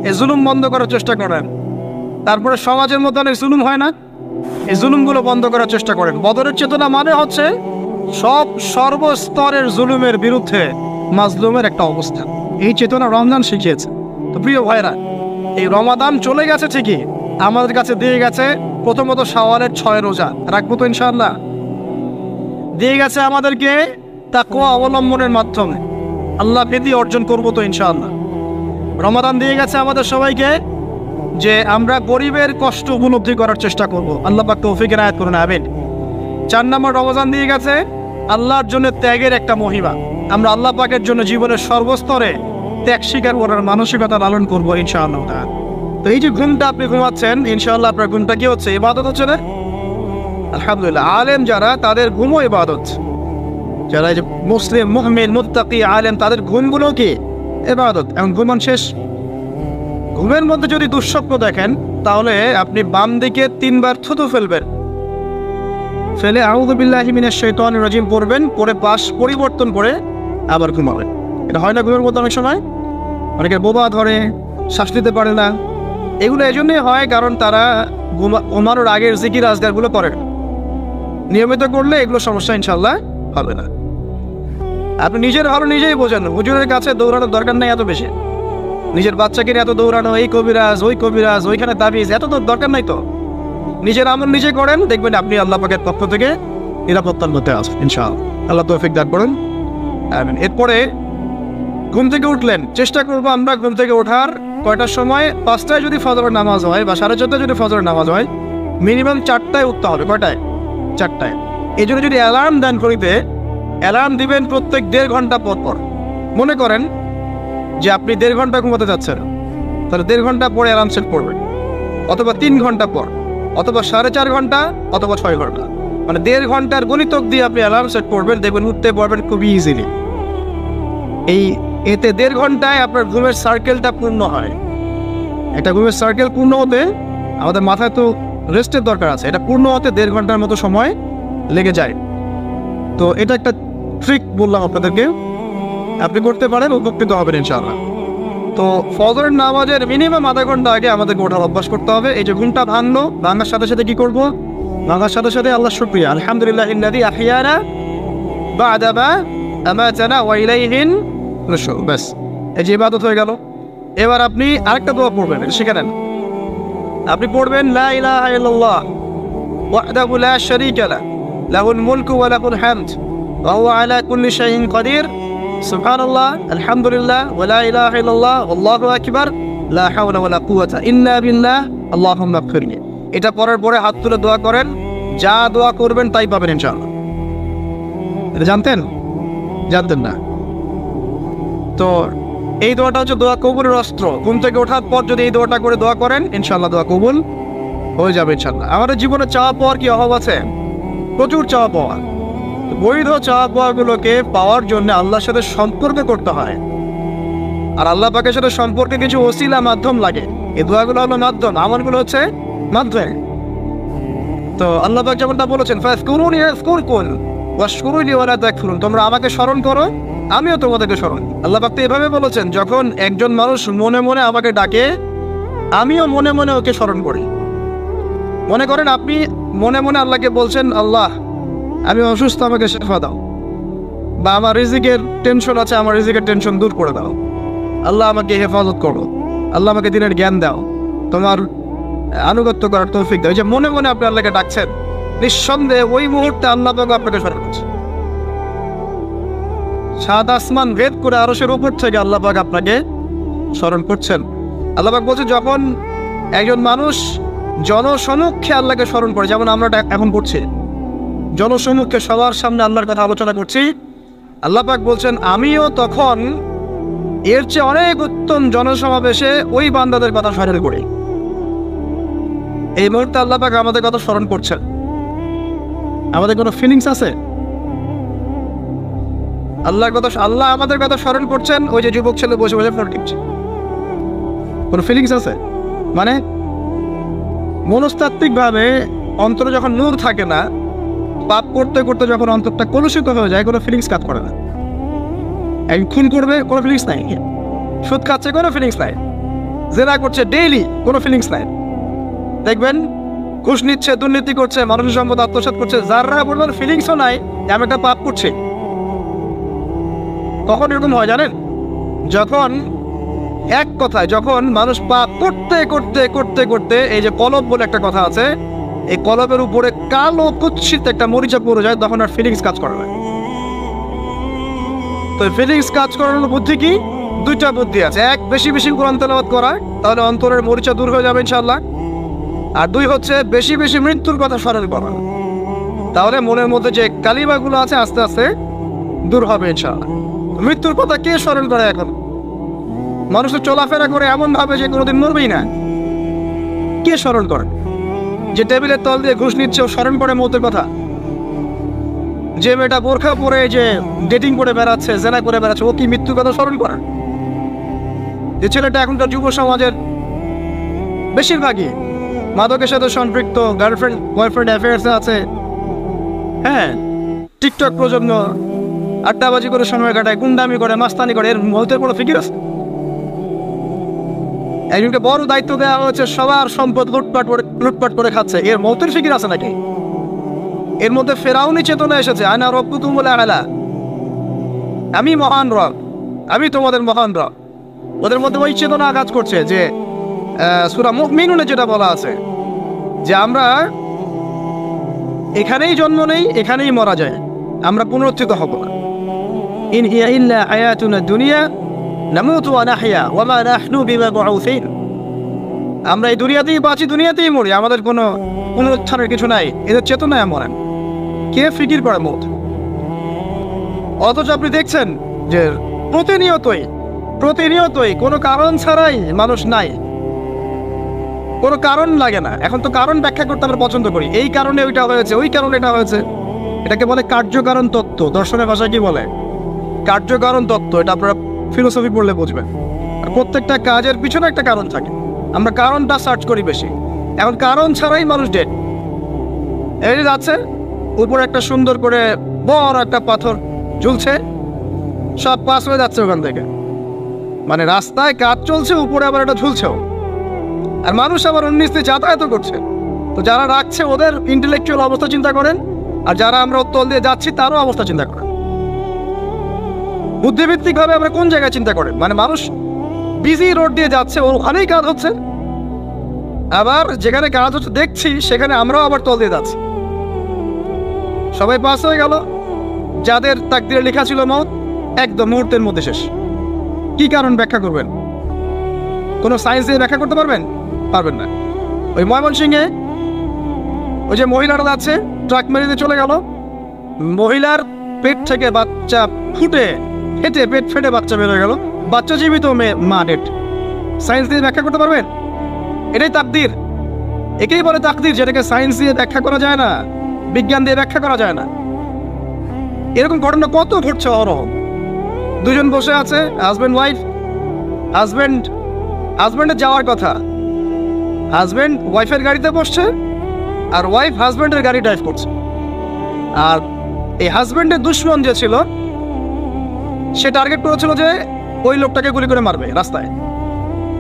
এই জুলুম বন্ধ করার চেষ্টা করেন। তারপরে সমাজের মধ্যে অনেক জুলুম হয় না, এই জুলুমগুলো বন্ধ করার চেষ্টা করেন। বদরের চেতনা মানে হচ্ছে সর্বস্তরের জুলুমের বিরুদ্ধে মাজলুমের একটা অবস্থান। এই চেতনা রমজান শিখিয়েছে। তো প্রিয় ভাইরা, এই রমাদান চলে গেছে ঠিকই, আমাদের কাছে দিয়ে গেছে প্রথমত শাওয়ালের 6 রোজা, রাখবো তো ইনশাআল্লাহ। দিয়ে গেছে আমাদেরকে তাকওয়া অবলম্বনের মাধ্যমে আল্লাহ ভীতি অর্জন করবো তো ইনশাআল্লাহ। রমাদান দিয়ে গেছে আমাদের সবাইকে যে আমরা গরিবের কষ্ট উপলব্ধি করার চেষ্টা করব, আল্লাহ পাক তৌফিক এনায়েত করুন, আমিন। 4 নম্বর রমজান দিয়ে গেছে আল্লাহর জন্য ত্যাগের একটা মহিমা। আমরা আল্লাহ পাকের জন্য জীবনের সর্বস্তরে ত্যাগ স্বীকার করার মানসিকতা লালন করবো ইনশাআল্লাহ। তো এই যে ঘুমটা আপনি ঘুমাচ্ছেন, ইনশাআল্লাহ আপনার ঘুমটা কি হচ্ছে? ইবাদত হচ্ছে না? আলহামদুলিল্লাহ। আলেম যারা, তাদের ঘুমও ইবাদত। যারা এই যে মুসলিম, মুমিন, মুত্তাকি, আলেম, তাদের ঘুমগুলো কি ইবাদত। এখন ঘুমান শেষ, ঘুমের মধ্যে যদি দুঃস্বপ্ন দেখেন তাহলে আপনি বাম দিকে 3 বার থুতু ফেলবেন, ফেলে আউযু বিল্লাহি মিনাশ শাইতানির রাজিম পড়বেন, পরে পাশ পরিবর্তন করে আবার ঘুমাবেন। এটা হয় না ঘুমের মধ্যে অনেক সময়? অনেকের বোবা ধরে, শ্বাস নিতে পারে না। এগুলো এই জন্যই হয় কারণ তারা ঘুমানোর আগের জিকির আজগারগুলো করেন। নিয়মিত করলে এগুলো সমস্যা ইনশাআল্লাহ হবে না। আপনি নিজের ভালো নিজেই বোঝেন, হুজুরের কাছে দৌড়ানোর দরকার নেই এত বেশি। নিজের বাচ্চাকে এত দৌড়ানো, এই কবিরাজ, ওই কবিরাজ, ওইখানে তাবিজ, এত তো দরকার নাই তো। নিজের আমল নিজে করেন, দেখবেন আপনি আল্লাহ পাকের পক্ষ থেকে নিরাপত্তার মধ্যে আছেন ইনশাআল্লাহ। আল্লাহ তৌফিক দান করুন, আমিন। এরপরে ঘুম থেকে উঠলেন, চেষ্টা করবো আমরা ঘুম থেকে ওঠার কয়টার সময়? 5টায় যদি ফজরের নামাজ হয় বা 4:30টায় যদি ফজরের নামাজ হয়, মিনিমাম 4টায় উঠতে হবে। কয়টায়? 4টায়। এই জন্য যদি অ্যালার্ম দেন করিতে, অ্যালার্ম দিবেন প্রত্যেক 1.5 ঘন্টা পর পর। মনে করেন যে আপনি 1.5 ঘন্টা ঘুমাতে যাচ্ছেন, তাহলে 1.5 ঘন্টা পরে অ্যালার্ম সেট করবেন, অথবা 3 ঘন্টা পর, অথবা 4.5 ঘন্টা, অথবা 6 ঘন্টা। মানে 1.5 ঘন্টার গণিতক দিয়ে আপনি অ্যালার্ম সেট করবেন, দেখবেন উঠতে পারবেন খুবই ইজিলি। এতে 1.5 ঘন্টায় আপনার ঘুমের সার্কেলটা পূর্ণ হয়। একটা ঘুমের সার্কেল পূর্ণ হতে আমাদের মাথায় তো রেস্টের দরকার আছে, এটা পূর্ণ হতে 1.5 ঘন্টার মতো সময় লেগে যায়। তো এটা একটা ট্রিক বললাম আপনাদেরকে, আপনি করতে পারেন, উপকৃত হবেন ইনশাআল্লাহ। তো ফজরের নামাজের মিনিমাম আধা ঘন্টা আগে আমাদেরকে ওঠার অভ্যাস করতে হবে। এই যে ঘুমটা ভাঙার সাথে সাথে কি করব? ভাঙার সাথে সাথে আল্লাহ শুকরিয়া, আলহামদুলিল্লাহ ইল্লাযী আহইয়ানা বা'দা মা আমাতানা ওয়া ইলাইহিন নুশুর। ব্যাস, এই যে ইবাদত হয়ে গেল। এবার আপনি আরেকটা দোয়া পড়বেন, শিখে নেন। আপনি পড়বেন লা ইলাহা ইল্লাল্লাহ ওয়াহদাহু লা শারীকা লাহু লাহুল মুলকু ওয়া লাহুল হামদ ওয়া হুয়া আলা কুল্লি শাইইন কাদির সুবহানাল্লাহ আলহামদুলিল্লাহ ওয়া লা ইলাহা ইল্লাল্লাহ আল্লাহু আকবার লা হাওলা ওয়া লা কুওয়াতা ইল্লা বিল্লাহ আল্লাহুম্মা ইগফিরলি। এটা পড়ার পরে হাত তুলে দোয়া করেন, যা দোয়া করবেন তাই পাবেন ইনশাআল্লাহ। এটা জানতেন না? তো এই দোয়াটা হচ্ছে দোয়া কবুলের অস্ত্র। ঘুম থেকে ওঠার পর যদি এই দোয়াটা করে দোয়া করেন ইনশাআল্লাহ দোয়া কবুল হয়ে যাবে ইনশাআল্লাহ। আমাদের জীবনে চাওয়া পাওয়ার কি অভাব আছে? প্রচুর চাওয়া পাওয়া। বৈধ চাওয়া পাওয়াগুলোকে পাওয়ার জন্য আল্লাহর সাথে সম্পর্ক করতে হয়, আর আল্লাহ পাকের সাথে সম্পর্কে কিছু ওসিলা মাধ্যম লাগে। এই দোয়াগুলো হলো মাধ্যম, আমলগুলো হচ্ছে মাধ্যম। তো আল্লাহ পাক যেমনটা বলেছেন ফাযকুরুনি আযকুরকুম ওয়াশকুরুলি ওয়া লা তাকফুরুন, তোমরা আমাকে স্মরণ করো আমিও তোমাদেরকে স্মরণ। আল্লাহ পাক তো এভাবে বলেছেন, যখন একজন মানুষ মনে মনে আমাকে ডাকে আমিও মনে মনে ওকে স্মরণ করি। মনে করেন আপনি মনে মনে আল্লাহকে বলছেন, আল্লাহ আমি অসুস্থ, আমাকে শেফা দাও, বা আমার রিজিকের টেনশন আছে, আমার রিজিকের টেনশন দূর করে দাও, আল্লাহ আমাকে হেফাজত করো, আল্লাহ আমাকে দিনের জ্ঞান দাও, তোমার আনুগত্য করার তৌফিক দাও। যে মনে মনে আপনি আল্লাহকে ডাকছেন, নিঃসন্দেহে ওই মুহূর্তে আল্লাহ পাক আপনাকে স্মরণ করছে। সাত আসমান ভেদ করে আরশের উপর থেকে আল্লাহ পাক আপনাকে স্মরণ করছেন। আল্লাহ পাক বলছে, যখন একজন মানুষ জনসমক্ষে আল্লাহকে স্মরণ করে, যেমন আমরা এখন করছি, জনসমক্ষে সবার সামনে আল্লাহর কথা আলোচনা করছি, আল্লাহ পাক বলছেন আমিও তখন এর চেয়ে অনেক উত্তম জনসমাবেশে ওই বান্দাদের কথা স্মরণ করি। এই মুহূর্তে আল্লাহ পাক আমাদের কথা স্মরণ করছেন। আমাদের কোনো ফিলিংস আছে? আল্লাহ আমাদের কথা স্মরণ করছেন। ওই যে যুবক ছেলে বসে বসে ফোন টিপছে, কোনো ফিলিংস আছে? মানে মনস্তাত্ত্বিক ভাবে অন্তরে যখন নূর থাকে না, পাপ করতে করতে যখন অন্তরটা কলুষিত হয়ে যায়, কোনো ফিলিংস কাজ করে না। এক খুন করবে, কোনো ফিলিংস নাই। সুদ খাচ্ছে, কোনো ফিলিংস নাই। জেনা করছে ডেইলি, কোনো ফিলিংস নাই। দেখবেন ঘুষ নিচ্ছে, দুর্নীতি করছে, মানুষের সম্পদ আত্মসাৎ করছে, যারা বলবেন ফিলিংসও নাই যে আমি একটা পাপ করছি। তখন এরকম হয় জানেন, যখন এক কথায় যখন মানুষ পাপ করতে করতে করতে করতে, এই যে কলব বলে একটা কথা আছে, এই কলবের উপরে কালো কুৎসিত একটা মরিচা পড়ে যায়, তখন আর ফিলিংস কাজ করে না। তো ফিলিংস কাজ করানোর বুদ্ধি কি? দুইটা বুদ্ধি আছে। এক, বেশি বেশি কোরআন তেলাওয়াত করা, তাহলে অন্তরের মরিচা দূর হয়ে যাবে ইনশাআল্লাহ। আর দুই হচ্ছে বেশি বেশি মৃত্যুর কথা স্মরণ করা, তাহলে মনের মধ্যে যে কালিমাগুলো আছে আস্তে আস্তে দূর হবে ইনশাআল্লাহ। মৃত্যুর কথা কে স্মরণ করে? এখন মানুষ তো চলাফেরা করে এমন ভাবে যে কোনোদিন মরবেই না। কে স্মরণ করে? যে টেবিলের তল দিয়ে ঘুষ নিচ্ছে ও স্মরণ করে মৌতের কথা। যে মেয়েটা বোরখা পরে যে ডেটিং করে বেড়াচ্ছে, জেনা করে বেড়াচ্ছে, ও কি মৃত্যুর কথা স্মরণ করে? যে ছেলেটা এখনকার যুব সমাজের বেশিরভাগই মাদকের সাথে সম্পৃক্ত, গার্লফ্রেন্ড বয়ফ্রেন্ড অ্যাফেয়ার্সে আছে, হ্যাঁ, টিকটক প্রজন্ম, আড্ডাবাজি করে সময় কাটায়, গুন্ডামি করে, মাস্তানি করে, এর মৌতের কোনো ফিকির আছে? একজনকে বড় দায়িত্ব দেওয়া হয়েছে, সবার সম্পদ লুটপাট করে খাচ্ছে, এর মৌতের ফিকির আছে নাকি? এর মধ্যে ফেরাউনি চেতনা এসেছে, আনা রব্বুকুম ওয়া লা আলা, আমি মহান রব, আমি তোমাদের মহান রব। ওদের মধ্যে ওই চেতনা কাজ করছে যে সূরা মুমিনুনে যেটা বলা আছে যে আমরা এখানেই জন্ম নেই, এখানেই মারা যায়, আমরা পুনরুত্থিত হব না। ইন হিয়া ইল্লা হায়াতুনা দুনিয়া নামুতু ওয়া নাহইয়া ওয়া মা নাহনু বিমাবউসিন। আমরা এই দুনিয়াতেই বাঁচি, দুনিয়াতেই মরি, আমাদের কোনো পুনরুত্থানের কিছু নাই। এদের চেতনায় মরেন। কে ফিকির করে মত? অথচ আপনি দেখছেন যে প্রতিনিয়তই কোনো কারণ ছাড়াই মানুষ নাই, কোনো কারণ লাগে না। এখন তো কারণ ব্যাখ্যা করতে আমরা পছন্দ করি, এই কারণে ওইটা হয়েছে, ওই কারণে এটা হয়েছে। এটাকে বলে কার্যকারণ তত্ত্ব। দর্শনের ভাষায় কি বলে? কার্যকারণ তত্ত্ব। এটা আপনারা ফিলোসফি পড়লে বুঝবেন। আর প্রত্যেকটা কাজের পিছনে একটা কারণ থাকে, আমরা কারণটা সার্চ করি বেশি। এখন কারণ ছাড়াই মানুষ ডেড। এই যে যাচ্ছে, উপরে একটা সুন্দর করে বড় একটা পাথর ঝুলছে, সব পাস হয়ে যাচ্ছে ওখান থেকে। মানে রাস্তায় কাজ চলছে, উপরে আবার এটা ঝুলছেও, আর মানুষ আবার অন্যস্তে যাতায়াত করছে। তো যারা রাখছে ওদের ইন্টেলেকচুয়াল অবস্থা চিন্তা করেন, আর যারা আমরা তল দিয়ে যাচ্ছি তারও অবস্থা চিন্তা করেন। বুদ্ধিভিত্তিকভাবে আমরা কোন জায়গায় চিন্তা করেন? মানে মানুষ বিজি রোড দিয়ে যাচ্ছে, ওখানেই কাজ হচ্ছে, আবার যেখানে কাজ হচ্ছে দেখছি সেখানে আমরাও আবার তল দিয়ে যাচ্ছি। সবাই পাস হয়ে গেল, যাদের তাকদিরে লেখা ছিল মওত একদম মুহূর্তের মধ্যে শেষ। কি কারণ ব্যাখ্যা করবেন? কোনো সায়েন্স দিয়ে ব্যাখ্যা করতে পারবেন? পারবেন না। ওই ময়মনসিংহে ওই যে মহিলারা যাচ্ছে, ট্রাক মেরে চলে গেল, মহিলার পেট থেকে বাচ্চা ফুটে ফেটে পেট ফেটে বাচ্চা বের হয়ে গেল, বাচ্চা জীবিত, মা ডেড। সায়েন্স দিয়ে ব্যাখ্যা করতে পারবেন? এটাই তাকদির। একেই বলে তাকদির, যেটাকে সায়েন্স দিয়ে ব্যাখ্যা করা যায় না, বিজ্ঞান দিয়ে ব্যাখ্যা করা যায় না। এরকম ঘটনা কত ঘটছে অহরহ। দুজন বসে আছে, হাজব্যান্ড ওয়াইফ, হাজব্যান্ডের যাওয়ার কথা, হাজব্যান্ড ওয়াইফের গাড়িতে বসছে, আর ওয়াইফ হাজব্যান্ডের গাড়ি ড্রাইভ করছে। আর এই হাজব্যান্ডের দুশ্মন যে ছিল, সে টার্গেট করেছিল যে ওই লোকটাকে গুলি করে মারবে রাস্তায়।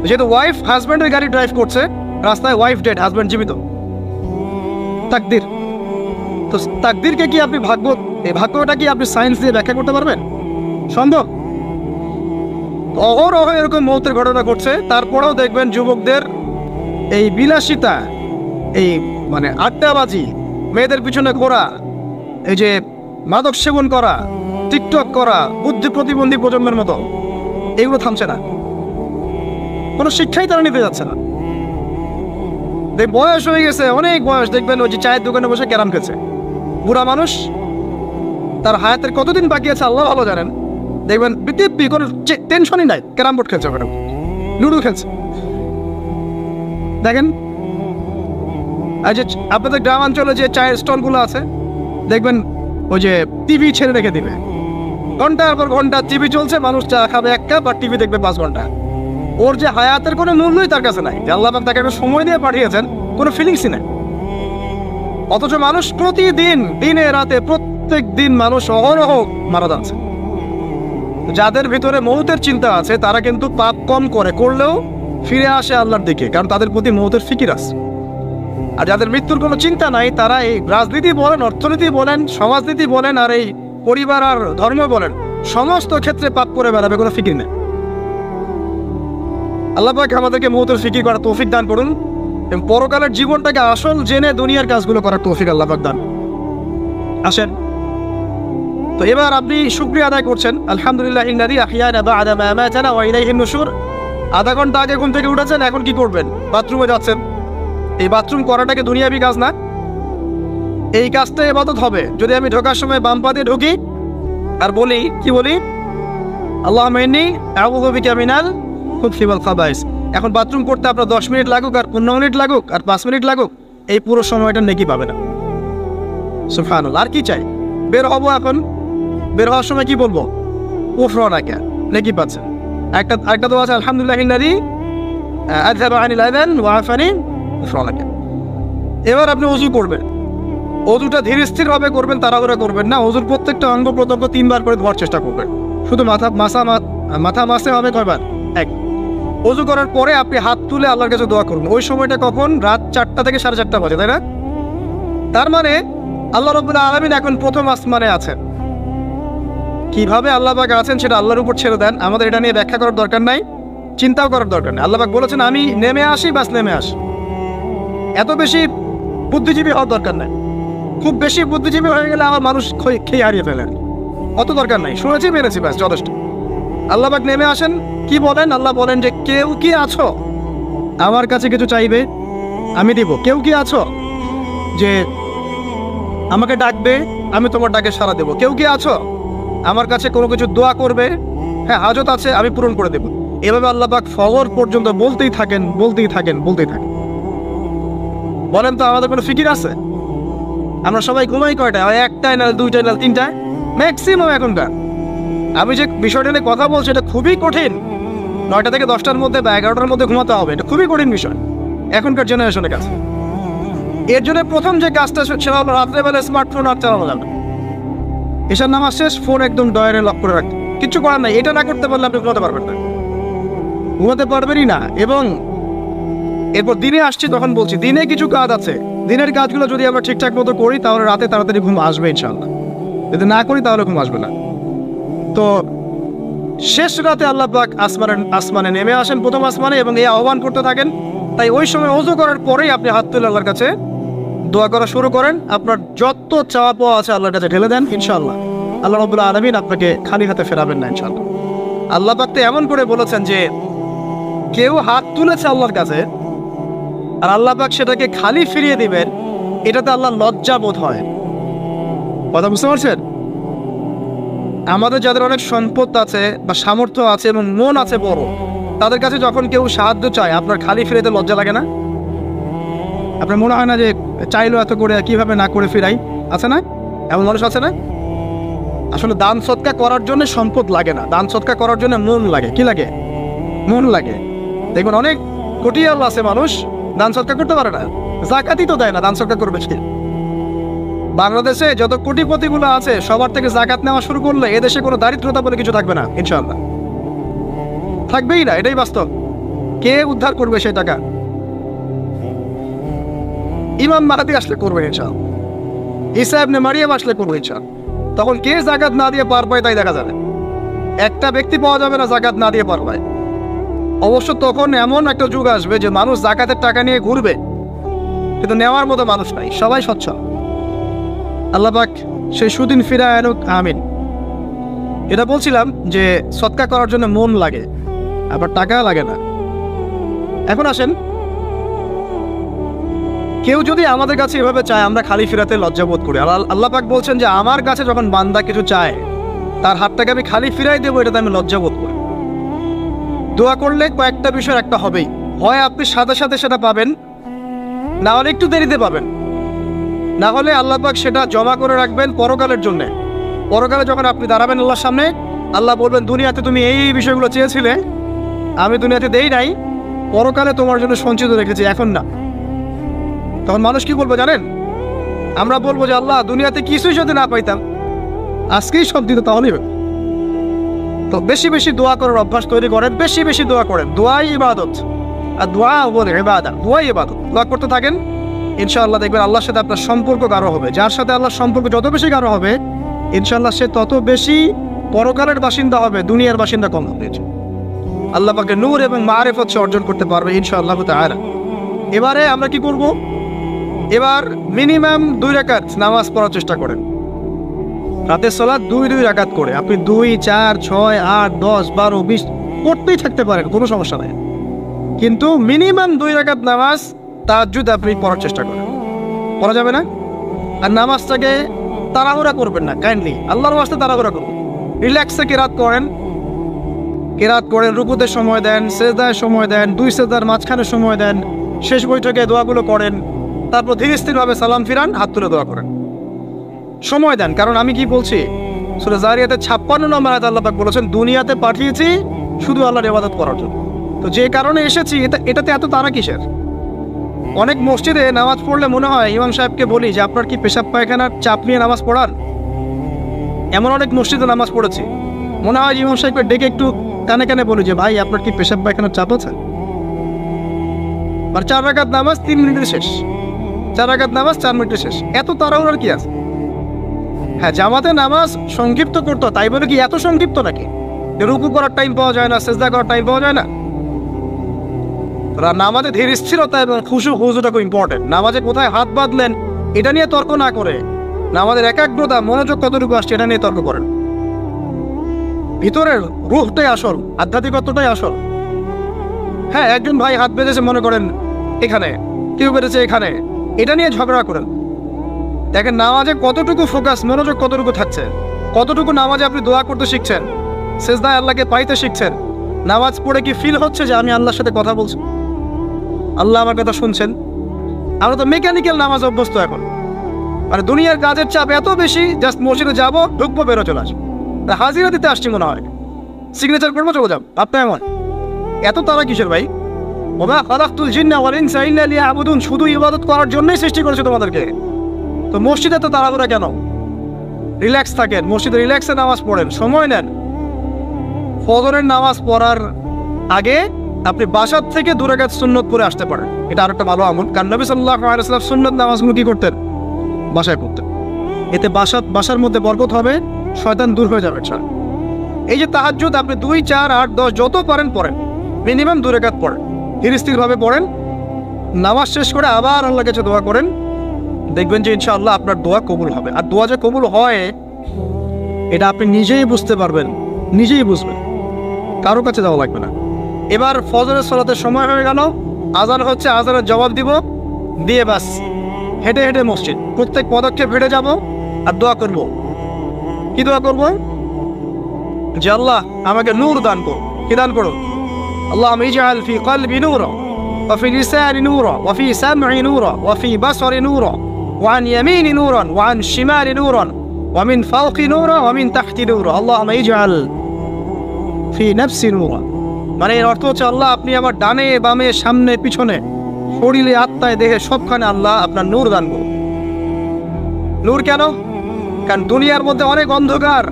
যেহেতু ওয়াইফ হাজব্যান্ডের গাড়ি ড্রাইভ করছে, রাস্তায় ওয়াইফ ডেড, হাজব্যান্ড জীবিত। তাকদির। তো তাকদিরকে কি আপনি এই ভাগ্যটা কি আপনি সায়েন্স দিয়ে ব্যাখ্যা করতে পারবেন? সম্ভব? অহরহ এরকম মৌতের ঘটনা ঘটছে। তারপরেও দেখবেন যুবকদের এই বিলাসিতা, এই মানে আড্ডাবাজি, মেয়েদের পিছনে ঘোরা, এই যে মাদক সেবন করা, টিকটক করা, বুদ্ধি প্রতিবন্ধী প্রজন্মের মতো, এগুলো থামছে না। কোনো শিক্ষাই তারা নিতে যাচ্ছে না। বয়স হয়ে গেছে, অনেক বয়স, দেখবেন ওই যে চায়ের দোকানে বসে ক্যারাম খেলছে। বুড়া মানুষ, তার হায়াতের কতদিন বাকি আছে আল্লাহ ভালো জানেন। দেখবেন বিতিব্বি কোনো টেনশনই নাই, ক্যারাম বোর্ড খেলছে, ওখানে লুডো খেলছে। দেখেন আর যে আপনাদের গ্রামাঞ্চলে যে চায়ের স্টলগুলো আছে, দেখবেন ওই যে টিভি ছেড়ে রেখে দিবে, ঘন্টার পর ঘন্টা টিভি চলছে, মানুষ চা খাবে 1 কাপ আর টিভি দেখবে 5 ঘন্টা। ওর যে হায়াতের কোনো মূল্যই তার কাছে নাই, যে আল্লাহ পাক তাকে একটা সময় দিয়ে পাঠিয়েছেন, কোনো ফিলিংসই নাই। অথচ মানুষ প্রতিদিন, দিনে রাতে, প্রত্যেক দিন মানুষ অহরহ মারা যাচ্ছে। যাদের ভিতরে মৌতের চিন্তা আছে তারা কিন্তু পাপ কম করলেও ফিরে আসে আল্লাহর দিকে, কারণ তাদের প্রতি মৌতের ফিকির আছে। আর যাদের মৃত্যুর কোনো চিন্তা নাই, তারা এই রাজনীতি বলেন, অর্থনীতি বলেন, সমাজনীতি বলেন, আর এই পরিবার আর ধর্ম বলেন, সমস্ত ক্ষেত্রে পাপ করে বেড়াবে, কোনো ফিকির নেই। আল্লাহ পাক আমাদেরকে মৌতের ফিকির করার তৌফিক দান করুন, এবং পরকালের জীবনটাকে আসল জেনে দুনিয়ার কাজগুলো করার তৌফিক আল্লাহ পাক দান। আসেন, তো এবার আপনি শুকরিয়া আদায় করছেন, আলহামদুলিল্লাহ ইল্লাযী আহইয়ানা বা'দা মা আমাতানা ওয়া ইলাইহিন নুশুর। আধা ঘন্টা আগে ঘুম থেকে উঠেছেন, এখন কি করবেন? বাথরুমে যাচ্ছেন। এই বাথরুম করাটাকে দুনিয়াবি কাজ না, এই কাজটা ইবাদত হবে যদি আমি ঢোকার সময় বাম পা দিয়ে ঢুকি আর বলি, কি বলি? আল্লাহুম্মা ইন্নী আউযু বিকা মিনাল খুবসি ওয়াল খাবাইস। এখন বাথরুম করতে আপনার 10 মিনিট লাগুক, আর 15 মিনিট লাগুক, আর 5 মিনিট লাগুক, এই পুরো সময়টা নেকি পাবে না। সুবহানাল্লাহ। আর কি চাই? বের হবো, এখন বের হওয়ার সময় কি বলবো? উফরানাকা, নেকি পাচ্ছেন। একটা দোয়া আছে, আলহামদুলিল্লাহ ইল্লাযী আযহাবা আনিল আযান ওয়া আফানি উফরানাকা। এবার আপনি ওযু করবেন। ওযুটা ধীর স্থিরভাবে করবেন, তাড়াহুড়া করবেন না। ওযুর প্রত্যেকটা অঙ্গ প্রত্যঙ্গ 3 বার করে ধোয়ার চেষ্টা করবেন। শুধু মাথা মাসে হবে কয়বার? 1। ওযু করার পরে আপনি হাত তুলে আল্লাহর কাছে দোয়া করুন। ওই সময়টা কখন? রাত 4টা থেকে 4:30 বাজে, তাই না? তার মানে আল্লাহ রাব্বুল আলামিন এখন প্রথম আসমানে আছেন। কিভাবে আল্লাহ পাক আছেন সেটা আল্লাহর উপর ছেড়ে দেন, আমাদের এটা নিয়ে ব্যাখ্যা করার দরকার নাই, চিন্তাও করার দরকার নেই। আল্লাহ পাক বলেছেন আমি নেমে আসি, বাস নেমে আসি। এত বেশি বুদ্ধিজীবী হওয়ার দরকার নাই। খুব বেশি বুদ্ধিজীবী হয়ে গেলে আমার মানুষ খেয়ে হারিয়ে ফেলেন, অত দরকার নাই। শুনেছি মেরেছি, ব্যাস যথেষ্ট। আল্লাহ পাক নেমে আসেন, কি বলেন? আল্লাহ বলেন যে কেউ কি আছো আমার কাছে কিছু চাইবে, আমি দিব। কেউ কি আছো যে আমাকে ডাকবে, আমি তোমার ডাকে সাড়া দেব? কেউ কি আছো আমার কাছে কোনো কিছু দোয়া করবে? হ্যাঁ, হাজত আছে, আমি পূরণ করে দেব। এভাবে আল্লাহ পাক ফজর পর্যন্ত বলতেই থাকেন। বলেন তো, আমাদের কোনো ফিকির আছে? আমরা সবাই ঘুমাই কয়টা? 1টায়, না 2টায়, না 3টায় ম্যাক্সিমাম এখনকার। আমি যে বিষয়টা নিয়ে কথা বলছি এটা খুবই কঠিন। 9টা থেকে 10টার মধ্যে বা 11টার মধ্যে ঘুমাতে হবে, এটা খুবই কঠিন বিষয় এখনকার জেনারেশনের কাছে। এর জন্য প্রথম যে কাজটা সেটা হলো রাত্রেবেলা স্মার্টফোন আর চালানো যাবে। এসার নামাজ শেষ, ফোন একদম ডয়ারে লক করে রাখতে, কিচ্ছু করার নাই। এটা না করতে পারলে আপনি ঘুমাতে পারবেন না, ঘুমাতে পারবেনই না। এবং এরপর দিনে আসছি, তখন বলছি দিনে কিছু কাজ আছে, দিনের কাজগুলো যদি আমরা ঠিকঠাক মতো করি তাহলে রাতে তাড়াতাড়ি ঘুম আসবে ইনশাআল্লাহ। যদি না করি তাহলে ঘুম আসবে না। তো শেষ রাতে আল্লাহ পাক আসমানে নেমে আসেন, প্রথম আসমানে, এবং এই আহ্বান করতে থাকেন। তাই ওই সময় ওযু করার পরেই আপনি হাত তুলে আল্লাহর কাছে দোয়া করা শুরু করেন। আপনার যত চাওয়া পাওয়া আছে আল্লাহর কাছে ঢেলে দেন, ইনশাআল্লাহ আল্লাহ রাব্বুল আলামিন আপনাকে খালি হাতে ফেরাবেন না ইনশাআল্লাহ। আল্লাহ পাক তো এমন করে বলেছেন যে কেউ হাত তুলেছে আল্লাহর কাছে আর আল্লাহ পাক সেটাকে খালি ফিরিয়ে দিবেন, এটাতে আল্লাহ লজ্জা বোধ হয়। কথা বুঝতে পারছেন? আমাদের যাদের অনেক সম্পদ আছে বা সামর্থ্য আছে এবং মন আছে বড়, তাদের কাছে যখন কেউ সাহায্য চায় আপনার খালি ফিরাইতে লজ্জা লাগে না? আপনার মনে হয় না যে চাইলো এত করে কিভাবে না করে ফিরাই? আছে না এমন মানুষ? আছে না? আসলে দান সৎকা করার জন্য সম্পদ লাগে না, দান সৎকা করার জন্য মন লাগে। কি লাগে? মন লাগে। দেখুন অনেক কোটি আল্লাহ আছে মানুষ দান সৎকা করতে পারে না, জাকাতই তো দেয় না, দান সৎকা করবে সে। বাংলাদেশে যত কোটিপতিগুলো আছে সবার থেকে জাকাত নেওয়া শুরু করলে এদেশে কোনো দারিদ্রতা বলে কিছু থাকবে না ইনশাআল্লাহ, থাকবেই না। এটাই বাস্তব। কে উদ্ধার করবে সেই টাকা? ইমাম মাহাদি আসলে করবে ইনশাআল্লাহ, ঈসা ইবনে মারিয়াম আসলে করবে ইনশাআল্লাহ। তখন কে জাকাত না দিয়ে পার পায় তাই দেখা যাবে। একটা ব্যক্তি পাওয়া যাবে না জাকাত না দিয়ে পার পায়। অবশ্য তখন এমন একটা যুগ আসবে যে মানুষ জাকাতের টাকা নিয়ে ঘুরবে, কিন্তু নেওয়ার মতো মানুষ নাই, সবাই সচ্ছল। আল্লাহ পাক সেই সুদিন ফিরায় আনুক, আমিন। এটা বলছিলাম যে সৎকা করার জন্য মন লাগে, আবার টাকা লাগে না। এখন আসেন, কেউ যদি আমাদের কাছে এভাবে চায় আমরা খালি ফিরাতে লজ্জাবোধ করি। আল্লাহ পাক বলছেন যে আমার কাছে যখন বান্দা কিছু চায় তার হাতটাকে আমি খালি ফিরাই দেবো, এটাতে আমি লজ্জাবোধ করি। দোয়া করলে কয়েকটা বিষয় একটা হবেই, হয় আপনি সাথে সাথে সেটা পাবেন, না হলে একটু দেরিতে পাবেন, না হলে আল্লাহ পাক সেটা জমা করে রাখবেন পরকালের জন্য। পরকালে যখন আপনি দাঁড়াবেন আল্লাহর সামনে, আল্লাহ বলবেন দুনিয়াতে তুমি এই বিষয়গুলো চেয়েছিলে, আমি দুনিয়াতে দেই নাই, পরকালে তোমার জন্য সঞ্চিত রেখেছি, এখন না। তখন মানুষ কি বলবো জানেন? আমরা বলবো যে আল্লাহ দুনিয়াতে কিছুই যদি না পাইতাম, আজকেই সব দিত তাহলেই হবে। তো বেশি বেশি দোয়া করার অভ্যাস তৈরি করেন, বেশি বেশি দোয়া করেন। দোয়াই ইবাদত, আর দোয়া বলে ইবাদত, দোয়াই ইবাদত। দোয়া করতে থাকেন, ইনশাআল্লাহ দেখবেন আল্লাহর সাথে আপনার সম্পর্ক গাঢ় হবে। যার সাথে আল্লাহর সম্পর্ক যত বেশি গাঢ় হবে ইনশাআল্লাহ সে তত বেশি পরকালের বাসিন্দা হবে, দুনিয়ার বাসিন্দা কম হবে। আল্লাহ পাকে নূর এবং মারিফত অর্জন করতে পারবে ইনশাআল্লাহ তাআলা। এবারে আমরা কি করব? এবার মিনিমাম 2 রাকাত নামাজ পড়ার চেষ্টা করেন। রাতের সালাত 2 রাকাত করে আপনি 2, 4, 6, 8, 10, 12, 20 পড়তেই থাকতে পারেন, কোনো সমস্যা নাই। কিন্তু মিনিমাম 2 রাকাত নামাজ তাহাজ্জুদ আপনি পড়ার চেষ্টা করেন। পড়া যাবে না? আর নামাজটাকে তাড়াহুড়া করবেন না, কাইন্ডলি আল্লাহর ওয়াস্তে তাড়াহুড়া করুন। রিল্যাক্সে কেরাত করেন, রুকুতে সময় দেন, সেজদায় সময় দেন, 2 সেজদার মাঝখানে সময় দেন, শেষ বৈঠকে দোয়াগুলো করেন, তারপর ধীরে স্থিরভাবে সালাম ফিরান, হাত তুলে দোয়া করেন, সময় দেন। কারণ আমি কি বলছি, সূরা জারিয়াতে 56 নম্বর আয়াতে আল্লাহ পাক বলেছেন দুনিয়াতে পাঠিয়েছি শুধু আল্লাহর ইবাদত করার জন্য। তো যে কারণে এসেছি এটাতে এত তাড়া কিসের? অনেক মসজিদে নামাজ পড়লে মনে হয় ইমাম সাহেবকে বলি যে আপনার কি পেশাব পায়খানার চাপ নিয়ে নামাজ পড়ান? এমন অনেক মসজিদে নামাজ পড়েছি, মনে হয় ইমাম সাহেবকে ডেকে একটু কানে কানে বলি যে ভাই আপনার কি পেশাব পায়খানার চাপ আছে? আর 4 রাকাত নামাজ 3 মিনিটে শেষ, 4 রাকাত নামাজ 4 মিনিটে শেষ। এত তাড়াহুড়ার কি আছে? হ্যাঁ, জামাতে নামাজ সংক্ষিপ্ত করতো, তাই বলে কি এত সংক্ষিপ্ত নাকি রুকু করার টাইম পাওয়া যায় না, সেজদা করার টাইম পাওয়া যায় না? নামাজে ধীর স্থিরতা এবং খুশুটা খুব ইম্পর্টেন্ট। নামাজে কোথায় হাত বাঁধলেন এটা নিয়ে তর্ক না করে নামাজের একাগ্রতা, মনোযোগ কতটুকু আসছে এটা নিয়ে তর্ক করেন। ভিতরের রূহটাই আসল, আধ্যাত্মিকত্বটাই আসল। হ্যাঁ, একজন ভাই হাত বেঁধেছে মনে করেন এখানে, কেউ বেঁধেছে এখানে, এটা নিয়ে ঝগড়া করেন। দেখেন নামাজে কতটুকু ফোকাস, মনোযোগ কতটুকু থাকছে, কতটুকু নামাজে আপনি দোয়া করতে শিখছেন, সেজদায় আল্লাহকে পাইতে শিখছেন। নামাজ পড়ে কি ফিল হচ্ছে যে আমি আল্লাহর সাথে কথা বলছি, আল্লাহ আমার কথা শুনছেন? আমরা তো মেকানিক্যাল নামাজ অভ্যস্ত এখন। মানে দুনিয়ার কাজের চাপ এত বেশি, জাস্ট মসজিদে যাবো, ঢুকবো, বেরো, চলে আসবো, হাজিরা দিতে আসছি মনে হয়, সিগনেচার করবো চলে যাব। আপনি এমন এত তারা কিসের ভাই? ওমা খালাকতুল জিন্না ওয়াল ইনসা ইল্লা লিয়াবুদুন, শুধু ইবাদত করার জন্যই সৃষ্টি করেছে তোমাদেরকে। তো মসজিদে তো তাড়াহুড়া কেন? রিল্যাক্স থাকেন, মসজিদে রিল্যাক্সে নামাজ পড়েন, সময় নেন। ফজরের নামাজ পড়ার আগে আপনি বাসার থেকে 2 রাকাত সুন্নত পড়ে আসতে পারেন, এটা আরেকটা ভালো আমল। কারণ নবী সাল্লাল্লাহু আলাইহি ওয়াসাল্লাম সুন্নত নামাজগুলো কি করতেন? বাসায় করতেন। এতে বাসার মধ্যে বরকত হবে, শয়তান দূর হয়ে যাবে। এই যে তাহাজ্জুদ আপনি 2, 4, 8, 10 যত পারেন পড়েন, মিনিমাম 2 রাকাত পড়েন, স্থিরভাবে পড়েন। নামাজ শেষ করে আবার আল্লাহর কাছে দোয়া করেন, দেখবেন যে ইনশাআল্লাহ আপনার দোয়া কবুল হবে। আর দোয়া যে কবুল হয় এটা আপনি নিজেই বুঝতে পারবেন, নিজেই বুঝবেন, কারো কাছে যাওয়া লাগবে না। এবার ফজরের সালাতের সময় হয়ে গেল, আজান হচ্ছে, আজানের জবাব দিব, দিয়ে বাস হেঁটে হেঁটে মসজিদ, প্রত্যেক পদক্ষেপ হেঁটে যাব আর দোয়া করব। কি দোয়া করব? যে আল্লাহ আমাকে নূর দান করো। কি দান করো? আল্লাহুম্মা ইজআল ফি কলবি নূরা ওয়া ফি লিসানি নূরা ওয়া ফি সামঈ নূরা ওয়া ফি বাসরি নূরা ওয়া আন ইয়ামিনি নূরান ওয়া আন শিমালি নূরান ওয়া মিন ফাওকি নূরা ওয়া মিন তাহতি নূরা আল্লাহুম্মা ইজআল ফি নাফসি নূরা। মানে এর অর্থ হচ্ছে আল্লাহ আপনি আমার ডানে বামে সামনে পিছনে শরীরে আত্মায় দেহে সবখানে আল্লাহ আপনার নূর দান করুন। নূর কেন? কারণ দুনিয়ার মধ্যে অনেক অন্ধকার,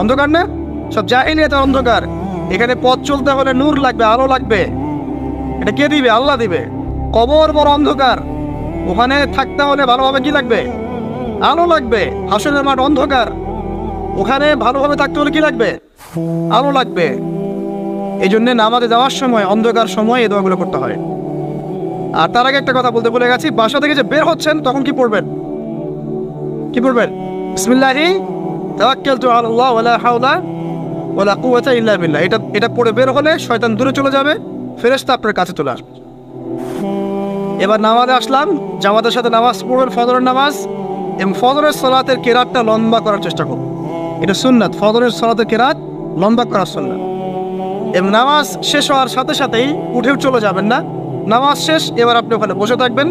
অন্ধকার না, সব জাহিলিয়াতের অন্ধকার। এখানে পথ চলতে হলে নূর লাগবে, আলো লাগবে। এটা কে দিবে? আল্লাহ দিবে। কবর বড় অন্ধকার, ওখানে থাকতে হলে ভালোভাবে কি লাগবে? আলো লাগবে। হাসরের মাঠ অন্ধকার, ওখানে ভালোভাবে থাকতে হলে কি লাগবে? আলো লাগবে। এই জন্য নামাজে যাওয়ার সময় অন্ধকার সময় এই দোয়াগুলো করতে হয়। আর তার আগে একটা কথা বলতে ভুলে গেছি, বাসা থেকে যে বের হচ্ছেন তখন কি পড়বেন? কি পড়বেন? বিসমিল্লাহি তাওয়াক্কালতু আলাল্লাহ ওয়ালা হাওলা ওয়ালা কুওয়াতা ইল্লা বিল্লাহ। এটা পড়ে বের হলে শয়তান দূরে চলে যাবে, ফেরেশতা আপনার কাছে চলে আসবে। এবার নামাজে আসলাম, জামাতের সাথে নামাজ পড়বেন, ফজরের নামাজ, এবং ফজরের সালাতের কেরাতটা লম্বা করার চেষ্টা করুন। এটা সুন্নাত, ফজরের সালাতের কেরাত লম্বা করার সুন্নাত। এবং নামাজ শেষ হওয়ার সাথে সাথেই উঠেও চলে যাবেন না। নামাজ শেষ, এবার আপনি ওখানে বসে থাকবেন,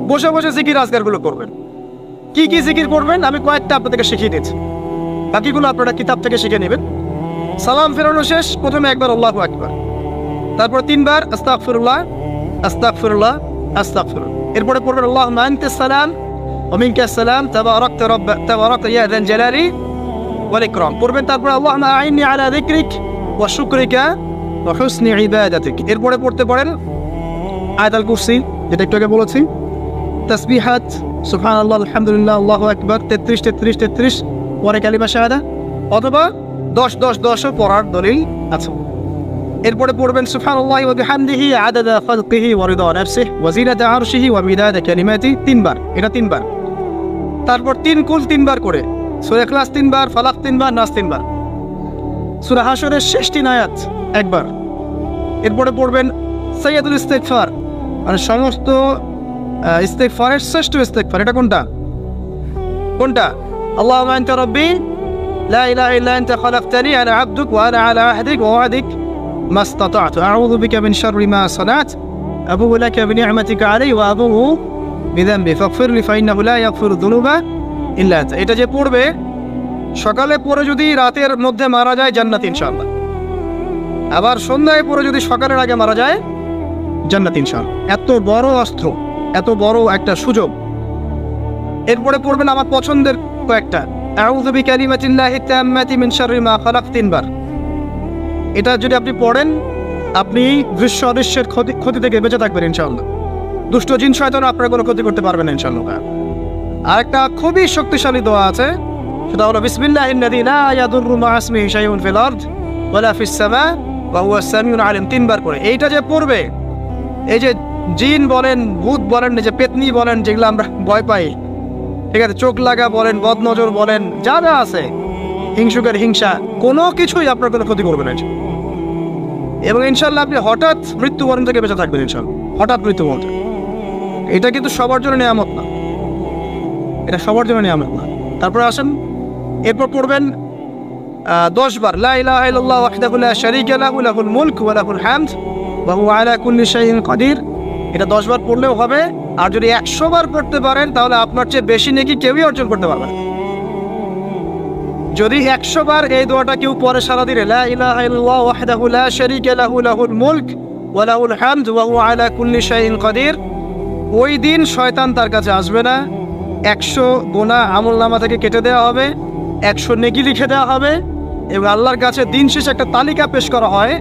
বসে বসে জিকির আজকারগুলো করবেন। কি কি জিকির করবেন আমি কয়েকটা আপনাদেরকে শিখিয়ে দিচ্ছি, বাকিগুলো আপনারা কিতাব থেকে শিখে নেবেন। সালাম ফেরানো শেষ, প্রথমে একবার আল্লাহু আকবার, তারপর 3 বার আস্তাগফিরুল্লাহ আস্তাগফিরুল্লাহ আস্তাগফিরুল্লাহ। এরপরে পড়বেন আল্লাহুম্মা আনতাস সালাম ওয়া মিনকাস সালাম তাবারাকতা ইয়া যাল জালালি ওয়াল ইকরাম পড়বেন। তারপর আল্লাহুম্মা আইন্নি আলা যিকরিক ওয়া শুকরিকা ওয়া হুসনি ইবাদাতিক। এরপরে পড়তে পারেন আয়াতুল কুরসি, যেটা একটু আগে বলেছি, তাসবিহাত সুবহানাল্লাহ আলহামদুলিল্লাহ আল্লাহু আকবার 33 পরে কালিমা শাহাদা, অথবা 10-10-10 পড়ার দলিল আছে। এরপরে পড়বেন সুবহানাল্লাহি ওয়া বিহামদিহি আদাদা খালকিহি ওয়া রিদা নাফসিহি ওয়া জিনাতা আরশিহি ওয়া মিদাদা কালিমাতি 3 বার, এটা 3 বার। তারপর 3 কুল 3 বার করে, সূরা ইখলাস 3 বার, ফালাক 3 বার, নাস 3 বার, সূরা হাশরের শেষ 3 আয়াত একবার। এরপরে পড়বেন সাইয়্যিদুল ইস্তিগফার, মানে সমস্ত ইস্তিগফারের শ্রেষ্ঠ ইস্তিগফার। এটা কোনটা? আল্লাহুম্মা আনতা রাব্বি লা ইলাহা ইল্লা আনতা খালাকতানি আনা আবদুক ওয়া আনা আলা আহদিক ওয়া ওয়াদিক মাস্তাতা'তু আউযু বিকা মিন শাররি মা সানা'ত আবুউ লাকা বিনি'মাতিকা আলাইহি ওয়া আবুউ বিযানবি ফাগফিরলি ফাইন্নাহু লা ইয়াগফিরু যুনুবা ইল্লা আনতা। এটা যে পড়বে সকালে পড়ে যদি রাতের মধ্যে মারা যায় জান্নাত ইনশাআল্লাহ, আবার সন্ধ্যায় পড়ে যদি সকালের আগে মারা যায় জান্নাত ইনশাআল্লাহ। এত বড় অস্ত্র, এত বড় একটা সুযোগ। এরপরে পড়বেন আমার পছন্দের কয়েকটা, আউযু বিকালিমাতিল্লাহি তাম্মাতি মিন শাররি মা খালাক 3 বার। এটা যদি আপনি পড়েন আপনি দৃশ্য অদৃশ্যের ক্ষতি থেকে বেঁচে থাকবেন ইনশাআল্লাহ। দুষ্ট জিন শয়তান আপনার কোনো ক্ষতি করতে পারবে না ইনশাআল্লাহ। আর একটা খুবই শক্তিশালী দোয়া আছে, সেটা হলো বিসমিল্লাহিল্লাযী লা ইয়াদুররু মা ইসমিহি শাইউন ফিল আরদ ওয়ালা ফিস সামা ওয়া হুয়াস সামিউল আলিম 3 বার করে। এইটা যে পড়বে, এই যে জিন বলেন, ভূত বলেন, যে পেতনি বলেন, যেগুলো আমরা ভয় পাই, ঠিক আছে, চোখ লাগা বলেন, বদনজর বলেন, যা যা আছে, হিংসুকের হিংসা, কোনো কিছুই আপনার কোনো ক্ষতি করবে না। এবং ইনশাল্লাহ আপনি হঠাৎ মৃত্যুবরণ থেকে বেঁচে থাকবেন ইনশাল্লাহ। হঠাৎ মৃত্যুবরণ, এটা কিন্তু সবার জন্য নিয়ামত না, এটা সবার জন্য নিয়ামত না। তারপরে আসেন, এরপর পড়বেন 10 বার লা ইলাহা ইল্লাল্লাহ ওয়াহদাহু লা শারীকা লাহু লাহুল মুলক ওয়া লাহুল হামদ ওয়া হুয়া আলা কুল্লি শাইইন কাদির। এটা 10 বার পড়লেও হবে। আর যদি 100 বার পড়তে পারেন তাহলে আপনার চেয়ে বেশি নেকি কেউই অর্জন করতে পারবে না। যদি 100 বার এই দোয়াটা কেউ পড়ে সারাদিনে, লা ইলাহা ইল্লাল্লাহু ওয়াহদাহু লা শারীকা লাহু লাহুল মুলক ওয়া লাহুল হামদ ওয়া হুয়া আলা কুল্লি শাইইন কাদির, ওই দিন শয়তান তার কাছে আসবে না। 100 গুনাহ আমলনামা থেকে কেটে দেওয়া হবে, 100 নেকি লিখে দেওয়া হবে, এবং আল্লাহর কাছে দিন শেষে একটা তালিকা পেশ করা হয়,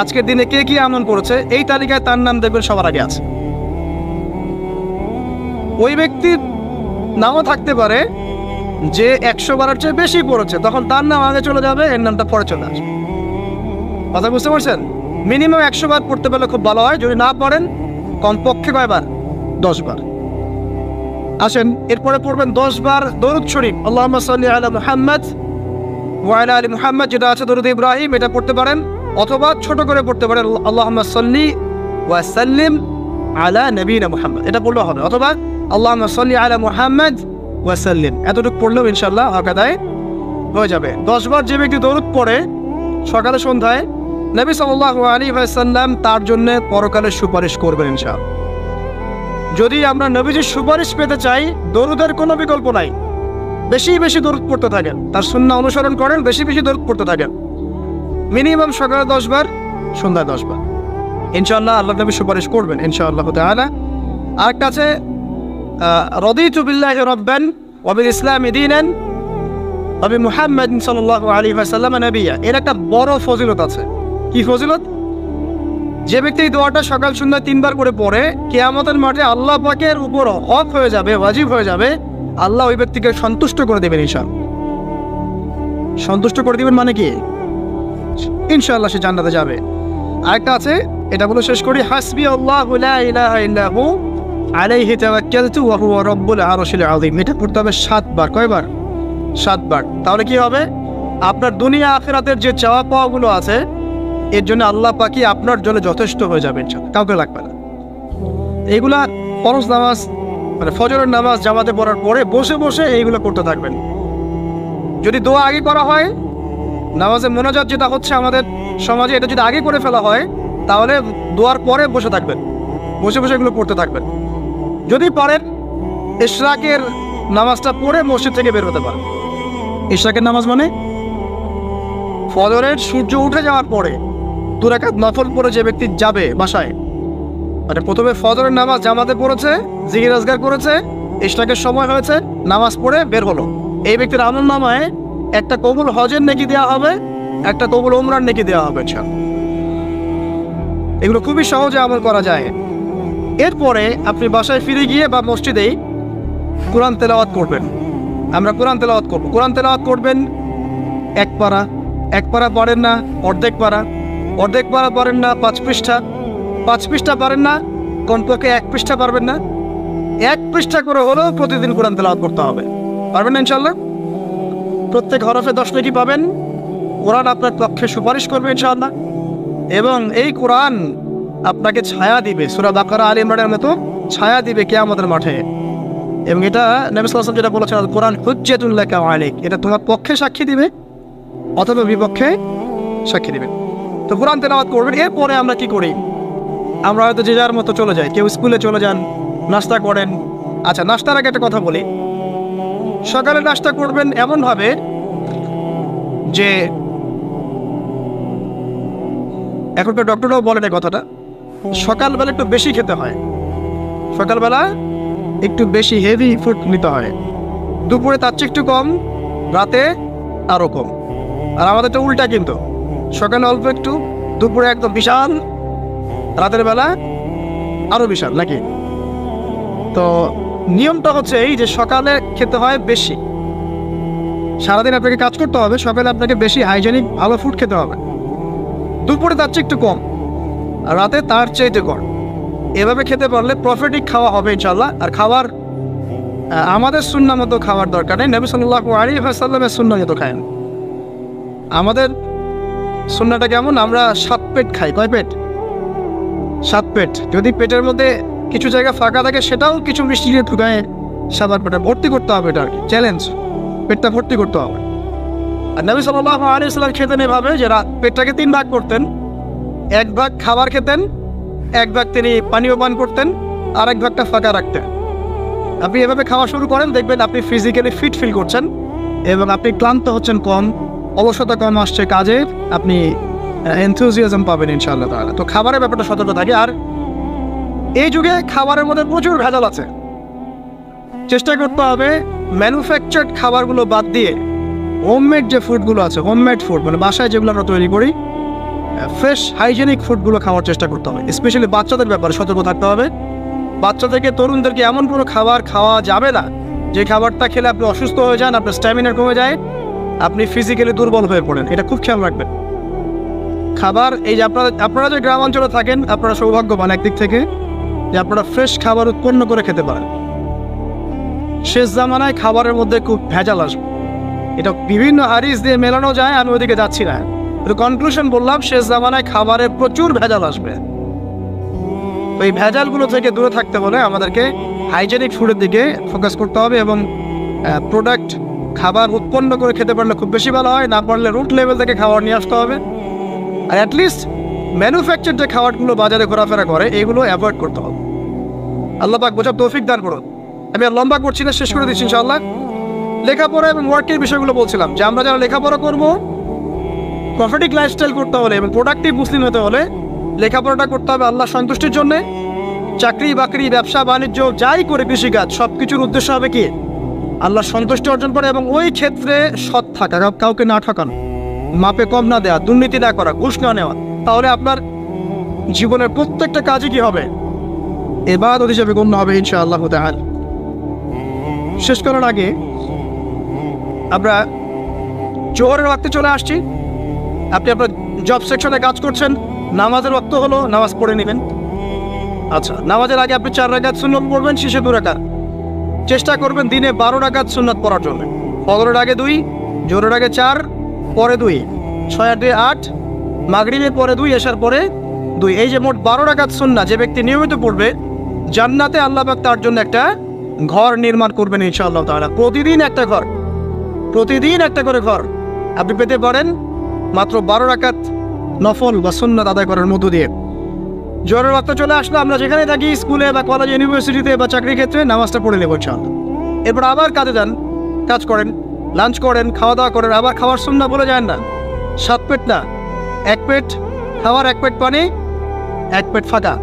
আজকের দিনে কে কি আমল করেছে, এই তালিকায় তার নাম দেখবেন সবার আগে আছে। ওই ব্যক্তির নামও থাকতে পারে যে 100 বারের চেয়ে বেশি পড়েছে, তখন তার নাম আগে চলে যাবে, এর নামটা পরে চলে আসবে। কথা বুঝতে পারছেন? মিনিমাম 100 বার পড়তে পারলে খুব ভালো হয়, যদি না পড়েন কমপক্ষে কয়বার? 10 বার। আসেন এরপরে পড়বেন 10 বার দরুদ শরীফ, আল্লাহুম্মা সাল্লি আলা মুহাম্মাদ ওয়া আলা আলি মুহাম্মাদ, যেটা আছে দরুদ ইব্রাহিম, এটা পড়তে পারেন, অথবা ছোট করে পড়তে পারেন আল্লাহুম্মা সাল্লি ওয়া সাল্লিম আলা নবিয়িনা মুহাম্মদ, এটা পড়লেও হবে, অথবা আল্লাহুম্মা সাল্লি আলা মুহাম্মাদ ওয়া সাল্লিম, এতটুকু পড়লেও ইনশাআল্লাহ আকাদায় হয়ে যাবে। 10 বার যে ব্যক্তি দরুদ পড়ে সকালে সন্ধ্যায়, নবী সাল্লাল্লাহু আলাইহি ওয়াসাল্লাম তার জন্য পরকালে সুপারিশ করবেন ইনশাআল্লাহ। যদি আমরা নবীজির সুপারিশ পেতে চাই, দরুদের কোনো বিকল্প নাই, বেশি বেশি দরুদ পড়তে থাকেন, তার সুন্নাহ অনুসরণ করেন, বেশি বেশি দরুদ পড়তে থাকেন, মিনিমাম সকালে 10 বার, সন্ধ্যায় 10 বার, ইনশাআল্লাহ আল্লাহ নবী সুপারিশ করবেন ইনশাআল্লাহ তাআলা। আরেকটা আছে রাদিতু বিল্লাহি রাব্বান ওয়া বিল ইসলামি দীনান ওয়া বি মুহাম্মাদিন সাল্লাল্লাহু আলাইহি ওয়াসাল্লাম নবিয়্যা, এর একটা বড় ফজিলত আছে। কি ফজিলত? যে ব্যক্তি এই দোয়াটা সকাল সন্ধ্যা 3 বার করে পড়ে, কিয়ামতের মাঠে আল্লাহ পাকের উপর হক হয়ে যাবে, ওয়াজিব হয়ে যাবে, আল্লাহ ওই ব্যক্তিকে সন্তুষ্ট করে দেবেন ইনশাআল্লাহ। সন্তুষ্ট করে দিবেন মানে কি? ইনশাআল্লাহ সে জান্নাতে যাবে। আরেকটা আছে, এটা বলে শেষ করি, হাসবি আল্লাহু লা ইলাহা ইল্লাহু আলাইহি তাওয়াক্কালতু ওয়া হুয়া রাব্বুল আরশিল আযীম, এটা পড়তে হবে 7 বার। কয়বার? 7 বার। তাহলে কি হবে? আপনার দুনিয়া আখিরাতের যে চাওয়া পাওয়াগুলো আছে, এর জন্য আল্লাহ পাকই আপনার জন্য যথেষ্ট হয়ে যাবে ইনশাআল্লাহ, কাউকে লাগবে না। এইগুলা ফরজ নামাজ মানে ফজরের নামাজ জামাতে পড়ার পরে বসে বসে এইগুলো করতে থাকবেন। যদি দোয়া আগে করা হয়, নামাজে মোনাজাত যেটা হচ্ছে আমাদের সমাজে, এটা যদি আগে করে ফেলা হয়, তাহলে দোয়ার পরে বসে থাকবেন, বসে বসে এগুলো পড়তে থাকবেন। যদি পারেন ইশরাকের নামাজটা পড়ে মসজিদ থেকে বের হতে পারেন। ইশরাকের নামাজ মানে ফজরের সূর্য উঠে যাওয়ার পরে 2 রাকাত নফল পড়ে যে ব্যক্তি যাবে বাসায়, মানে প্রথমে ফজরের নামাজ জামাতে পড়েছে, জিকির আজকার করেছে, ইশরাকের সময় হয়েছে, নামাজ পড়ে বের হলো, এই ব্যক্তির আমল নামায় একটা কবুল হজের নেকি দেওয়া হবে, একটা কবুল উমরার নেকি দেওয়া হবে। এগুলো খুবই সহজে আমল করা যায়। এরপরে আপনি বাসায় ফিরে গিয়ে বা মসজিদেই কোরআন তেলাওয়াত করবেন। আমরা কোরআন তেলাওয়াত করব। কোরআন তেলাওয়াত করবেন 1 পারা, 1 পারা পারেন না অর্ধেক পারা, অর্ধেক পারা পারেন না 5 পৃষ্ঠা, 5 পৃষ্ঠা পারেন না কমপক্ষে 1 পৃষ্ঠা পারবেন না, 1 পৃষ্ঠা করে হলেও প্রতিদিন কোরআন তেলাওয়াত করতে হবে। পারবেন না ইনশাআল্লাহ? প্রত্যেক হরফে 10 নেকি পাবেন। কোরআন আপনার পক্ষে সুপারিশ করবে ইনশাআল্লাহ, এবং এই কোরআন আপনাকে ছায়া দিবে, সূরা বাকারা আলে ইমরানের মতো ছায়া দিবে কিয়ামতের মাঠে। এবং এটা নবী সাল্লাল্লাহু আলাইহি ওয়াসাল্লাম যেটা বলেছেন, আল কোরআন হুজ্জাতুল লাকা ওয়া আলাইক, এটা তোমার পক্ষে সাক্ষী দিবে অথবা বিপক্ষে সাক্ষী দিবে। তো কোরআন তেলাওয়াত করবেন। এরপরে আমরা কি করি? আমরা হয়তো যে যার মতো চলে যাই, কেউ স্কুলে চলে যান, নাস্তা করেন। আচ্ছা, নাস্তার আগে একটা কথা বলি, সকালে নাস্তা করবেন এমনভাবে যে, এখনকার ডক্টররাও বলেন এই কথাটা, সকালবেলা একটু বেশি খেতে হয়, সকালবেলা একটু বেশি হেভি ফুড নিতে হয়, দুপুরে তার চেয়ে একটু কম, রাতে আরও কম। আর আমাদের তো উল্টা, কিন্তু সকালে অল্প একটু, দুপুরে একদম বিশাল, রাতের বেলা আরও বিশাল, নাকি? তো নিয়মটা হচ্ছে এই যে সকালে খেতে হয় বেশি, সারাদিন আপনাকে কাজ করতে হবে, সকালে আপনাকে বেশি হাইজেনিক ভালো ফুড খেতে হবে, দুপুরে তার চেয়ে একটু কম, আর রাতে তার চাইতে কম। এভাবে খেতে পারলে প্রফিটিক খাওয়া হবে ইনশাআল্লাহ। আর খাবার আমাদের সুন্নাহ মতো খাওয়ার দরকার নেই, নবী সাল্লাল্লাহু আলাইহি ওয়াসাল্লামের সুন্নাহ মতো খায় না। আমাদের সুন্নাহটা কেমন? আমরা 7 পেট খাই। কয় পেট? 7 পেট। যদি পেটের মধ্যে কিছু জায়গা ফাঁকা থাকে, সেটাও কিছু মিষ্টি দিয়ে ঢুকায় 7 পেটে ভর্তি করতে হবে। এটা আর কি চ্যালেঞ্জ, পেটটা ভর্তি করতে হবে। আর নবী সাল্লাল্লাহু আলাইহি ওয়াসাল্লাম খেতেন এভাবে যে পেটটাকে 3 ভাগ করতেন, 1 ভাগ খাবার খেতেন, 1 ভাগ তিনি পানীয় পান করতেন, আর 1 ভাগটা ফাঁকা রাখতেন। আপনি এভাবে খাওয়া শুরু করেন, দেখবেন আপনি ফিজিক্যালি ফিট ফিল করছেন, এবং আপনি ক্লান্ত হচ্ছেন কম, অলসতা কম আসছে কাজে, আপনি এনথুজিয়াজম পাবেন ইনশাআল্লাহ তাআলা। তো খাবারের ব্যাপারটা সতর্ক থাকে। আর এই যুগে খাবারের মধ্যে প্রচুর ভেজাল আছে। চেষ্টা করতে হবে ম্যানুফ্যাকচার্ড খাবারগুলো বাদ দিয়ে হোমমেড যে ফুডগুলো আছে, হোমমেড ফুড মানে বাসায় যেগুলো আমরা তৈরি করি, ফ্রেশ হাইজেনিক ফুডগুলো খাওয়ার চেষ্টা করতে হবে। স্পেশালি বাচ্চাদের ব্যাপারে সতর্ক থাকতে হবে। বাচ্চা থেকে তরুণদেরকে এমন কোনো খাবার খাওয়া যাবে না যে খাবারটা খেলে আপনি অসুস্থ হয়ে যান, আপনার স্ট্যামিনা কমে যায়, আপনি ফিজিক্যালি দুর্বল হয়ে পড়েন। এটা খুব খেয়াল রাখবেন। খাবার এই যে আপনারা যে গ্রাম অঞ্চলে থাকেন, আপনারা সৌভাগ্যবান একদিক থেকে যে আপনারা ফ্রেশ খাবার উৎপন্ন করে খেতে পারেন। শেষ জামানায় খাবারের মধ্যে খুব ভেজাল আসবে, এটা বিভিন্ন হারিস দিয়ে মেলানো যায়, আমি ওইদিকে যাচ্ছি না। তো কনক্লুশন বললাম, শেষ জামানায় খাবারে প্রচুর ভেজাল আসবে। তো এই ভেজালগুলো থেকে দূরে থাকতে হলে আমাদেরকে হাইজেনিক ফুডের দিকে ফোকাস করতে হবে এবং প্রোডাক্ট খাবার উৎপন্ন করে খেতে পারলে খুব বেশি ভালো হয়, না পারলে রুট লেভেল থেকে খাবার নিয়ে আসতে হবে। আর অ্যাটলিস্ট ম্যানুফ্যাকচার যে খাবারগুলো বাজারে ঘোরাফেরা করে এগুলো অ্যাভয়েড করতে হবে। আল্লাহ পাক বোঝার তৌফিক দান করুন। আমি আর লম্বা করছি না, শেষ করে দিচ্ছি ইনশাআল্লাহ। লেখাপড়া এবং ওয়ার্কের বিষয়গুলো বলছিলাম যে আমরা যারা লেখাপড়া করবো, প্রফিটিক লাইফস্টাইল করতে হলে এবং প্রোডাক্টিভ মুসলিম হতে হলে লেখাপড়াটা করতে হবে আল্লাহ সন্তুষ্টির জন্যে। চাকরি বাকরি, ব্যবসা বাণিজ্য যাই করে, কৃষিকাজ, সব কিছুর উদ্দেশ্য হবে কি আল্লাহ সন্তুষ্টি অর্জন করে এবং ওই ক্ষেত্রে সৎ থাকা, কাউকে না ঠকানো, মাপে কম না দেওয়া, দুর্নীতি না করা, ঘুষ না নেওয়া। তাহলে আপনার জীবনের প্রত্যেকটা কাজে কি হবে ইবাদত হিসেবে গণ্য হবে ইনশাআল্লাহ তাআলা। শেষ করার আগে আমরা জোহরের ওয়াক্তে চলে আসছি। আপনি আপনার জব সেকশনে কাজ করছেন, নামাজের ওয়াক্ত হলো, নামাজ পড়ে নেবেন। আচ্ছা, নামাজের আগে আপনি 4 রাকাত সুন্নাত পড়বেন, শেষে 2 রাকাত। চেষ্টা করবেন দিনে 12 রাকাত সুন্নাত পড়ার জন্য। ফজরের আগে 2, জোহরের আগে 4, পরে 2, 6 আর 2 8, মাগরিবের পরে 2, এশার পরে 2। এই যে মোট 12 রাকাত সুন্নাত যে ব্যক্তি নিয়মিত পড়বে, জান্নাতে আল্লাহ পাক তার জন্য একটা ঘর নির্মাণ করবেন ইনশাআল্লাহ তাআলা। প্রতিদিন একটা ঘর, প্রতিদিন একটা করে ঘর আপনি পেতে পারেন মাত্র 12 রাকাত নফল বা সুন্নাত আদায় করার মধ্য দিয়ে। জোহরের ওয়াক্ত চলে আসলো, আমরা যেখানে থাকি, স্কুলে বা কলেজে, ইউনিভার্সিটিতে বা চাকরির ক্ষেত্রে, নামাজটা পড়ে নেব ইনশাআল্লাহ। এরপর আবার কাজে যান, কাজ করেন, লাঞ্চ করেন, খাওয়া দাওয়া করেন। আবার খাওয়ার সুন্নাত বলে যায় না, 7 পেট না, 1 পেট খাওয়ার, 1 পেট পানি, 1 পেট ফাঁকা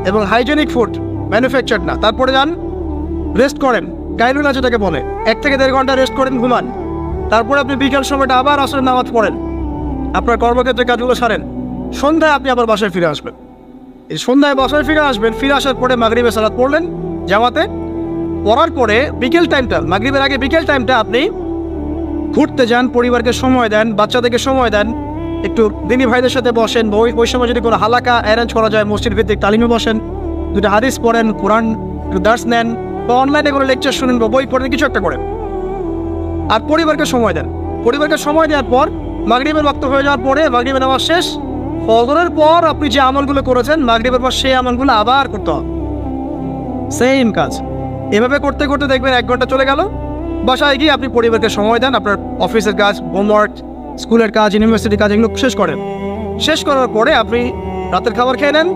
এবং হাইজেনিক ফুড, ম্যানুফ্যাকচার না। তারপরে যান, রেস্ট করেন, কাইলুলা যেটাকে বলে, 1 থেকে 1.5 ঘন্টা রেস্ট করেন, ঘুমান। তারপরে আপনি বিকাল সময়টা আবার আসরের নামাজ পড়েন, আপনার কর্মক্ষেত্রে কাজগুলো সারেন। সন্ধ্যায় আপনি আবার বাসায় ফিরে আসবেন। এই সন্ধ্যায় বাসায় ফিরে আসবেন, ফিরে আসার পরে মাগরিবের সালাত পড়লেন জামাতে। পড়ার পরে বিকেল টাইমটা, মাগরিবের আগে বিকেল টাইমটা আপনি ঘুরতে যান, পরিবারকে সময় দেন, বাচ্চাদেরকে সময় দেন, একটু দিনী ভাইদের সাথে বসেন। ওই সময় যদি কোনো হালাকা অ্যারেঞ্জ করা যায়, মসজিদ ভিত্তিক তালিমে বসেন, 2টা হাদিস পড়েন, কোরআন একটু দার্স নেন, বা অনলাইনে কোনো লেকচার শুনেন বা বই পড়েন, কিছু একটা করেন। আর পরিবারকে সময় দেন। পরিবারকে সময় দেওয়ার পর মাগরিবের ওয়াক্ত হয়ে যাওয়ার পরে, মাগরিবের নামাজ শেষ, ফজরের পর আপনি যে আমলগুলো করেছেন মাগরিবের পর সেই আমলগুলো আবার করতে হবে, সেম কাজ। এভাবে করতে করতে দেখবেন 1 ঘন্টা চলে গেল। বাসায় গিয়ে আপনি পরিবারকে সময় দেন, আপনার অফিসের কাজ, হোমওয়ার্ক, স্কুলের কাজ, ইউনিভার্সিটির কাজ, এগুলো শেষ করেন। শেষ করার পরে আপনি রাতের খাবার খেয়ে নেন,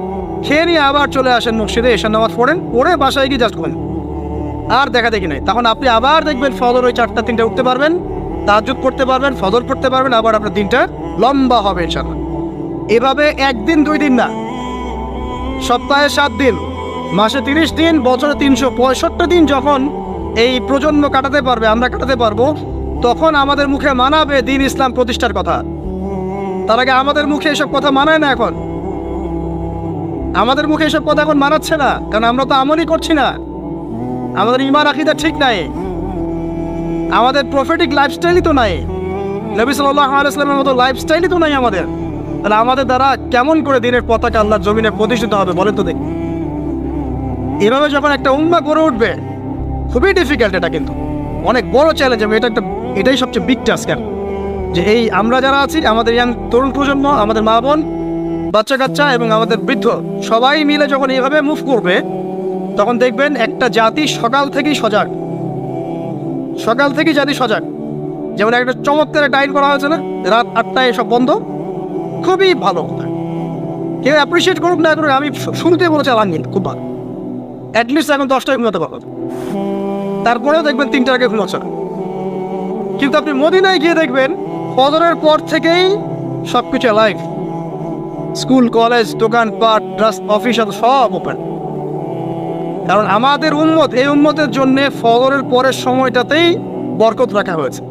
খেয়ে নিয়ে আবার চলে আসেন মসজিদে, এশার নামাজ পড়েন, পড়ে বাসায় গিয়ে জাস্ট করেন, আর দেখা দেখি নাই। তখন আপনি আবার দেখবেন ফজর ওই 4টা 3টে উঠতে পারবেন, তাহাজ্জুদ পড়তে পারবেন, ফজর পড়তে পারবেন, আবার আপনার দিনটা লম্বা হবে ইনশাআল্লাহ। এভাবে 1 দিন 2 দিন না, সপ্তাহে 7 দিন, মাসে 30 দিন, বছরে 365 দিন যখন এই প্রজন্ম কাটাতে পারবে, আমরা কাটাতে পারবো, তখন আমাদের মুখে মানাবে দ্বীন ইসলাম প্রতিষ্ঠার কথা। তার আগে আমাদের মুখে এসব কথা মানায় না। এখন আমাদের মুখে এসব কথা এখন মানাচ্ছে না, কারণ আমরা তো আমলই করছি না, আমাদের ঈমান আকীদা ঠিক নাই, আমাদের প্রফেটিক লাইফস্টাইলই তো নাই, নবী সাল্লাল্লাহু আলাইহি ওয়াসাল্লামের মতো লাইফস্টাইলই তো নাই আমাদের। তাহলে আমাদের দ্বারা কেমন করে দিনের পতাকা আল্লাহর জমিনে প্রতিষ্ঠিত হবে বলেন তো দেখি। এভাবে যখন একটা উম্মাহ গড়ে উঠবে, খুবই ডিফিকাল্ট, এটা কিন্তু অনেক বড় চ্যালেঞ্জ। এবং এটাই সবচেয়ে বিগ টাস্ক, যে এই আমরা যারা আছি, আমাদের ইয়াং তরুণ প্রজন্ম, আমাদের মা বোন, বাচ্চা কাচ্চা এবং আমাদের বৃদ্ধ, সবাই মিলে যখন এইভাবে মুভ করবে, তখন দেখবেন একটা জাতি সকাল থেকেই সজাগ, সকাল থেকেই জাতি সজাগ। যেমন একটা চমৎকার একটা আইন করা হয়েছে না, রাত 8টায় সব বন্ধ, খুবই ভালো কথা। কেউ অ্যাপ্রিসিয়েট করুক না করুক, আমি শুরুতে বলেছি আলহামদুলিল্লাহ, খুব ভালো। অ্যাটলিস্ট এখন 10টায় ঘুমাতে পারবো, তারপরেও দেখবেন 3টার আগে ঘুমাচ্ছে না। কিন্তু আপনি মদিনায় গিয়ে দেখবেন ফজরের পর থেকেই সবকিছু লাইভ, স্কুল কলেজ দোকানপাট অফিস সব ওপেন। কারণ আমাদের উম্মত, এই উম্মতের জন্য ফজরের পরের সময়টাতেই বরকত রাখা হয়েছে।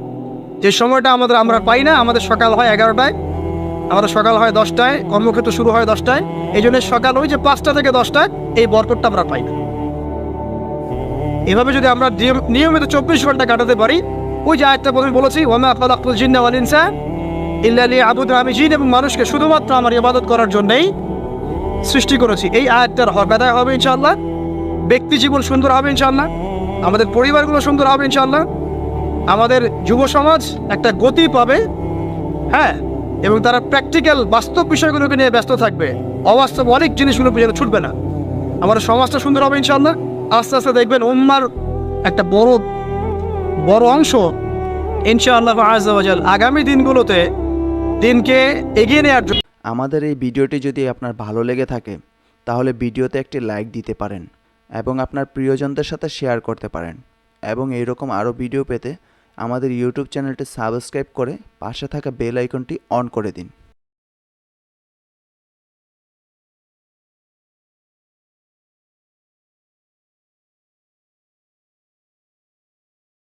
যে সময়টা আমরা পাই না, আমাদের সকাল হয় 11টায়, আমাদের সকাল হয় 10টায়, কর্মক্ষেত্র শুরু হয় 10টায়, এই জন্য সকাল ওই যে 5টা থেকে 10টায় এই বরকতটা আমরা পাই না। এভাবে যদি আমরা নিয়মিত 24 ঘন্টা কাটাতে পারি, ওই যে আয়াতটা প্রথমে বলেছি, ওয়ামা খালাকতুল জিন্না ওয়াল ইনসা ইল্লা লিয়াবুদুন, আমি জিন এবং মানুষকে শুধুমাত্র আমার ইবাদত করার জন্যই সৃষ্টি করেছি। এই আয়াতটার হক আদায় হবে ইনশাআল্লাহ, ব্যক্তি জীবন সুন্দর হবে ইনশাআল্লাহ, আমাদের পরিবারগুলো সুন্দর হবে ইনশাআল্লাহ, আমাদের যুব সমাজ একটা গতি পাবে, হ্যাঁ, এবং তারা প্র্যাকটিক্যাল বাস্তব বিষয়গুলোকে নিয়ে ব্যস্ত থাকবে, অবাস্তব অনেক জিনিসগুলো পর্যন্ত ছুটবে না। আমাদের সমাজটা সুন্দর হবে ইনশাআল্লাহ। আস্তে আস্তে দেখবেন উম্মার একটা বড় অংশ ইনশাআল্লাহ আযজা ওয়া জাল আগামী দিনগুলোতে দিনকে এগিয়ে নেওয়ার জন্য। আমাদের এই ভিডিওটি যদি আপনার ভালো লেগে থাকে তাহলে ভিডিওতে একটি লাইক দিতে পারেন এবং আপনার প্রিয়জনদের সাথে শেয়ার করতে পারেন, এবং এইরকম আরও ভিডিও পেতে আমাদের ইউটিউব চ্যানেলটি সাবস্ক্রাইব করে পাশে থাকা বেল আইকনটি অন করে দিন।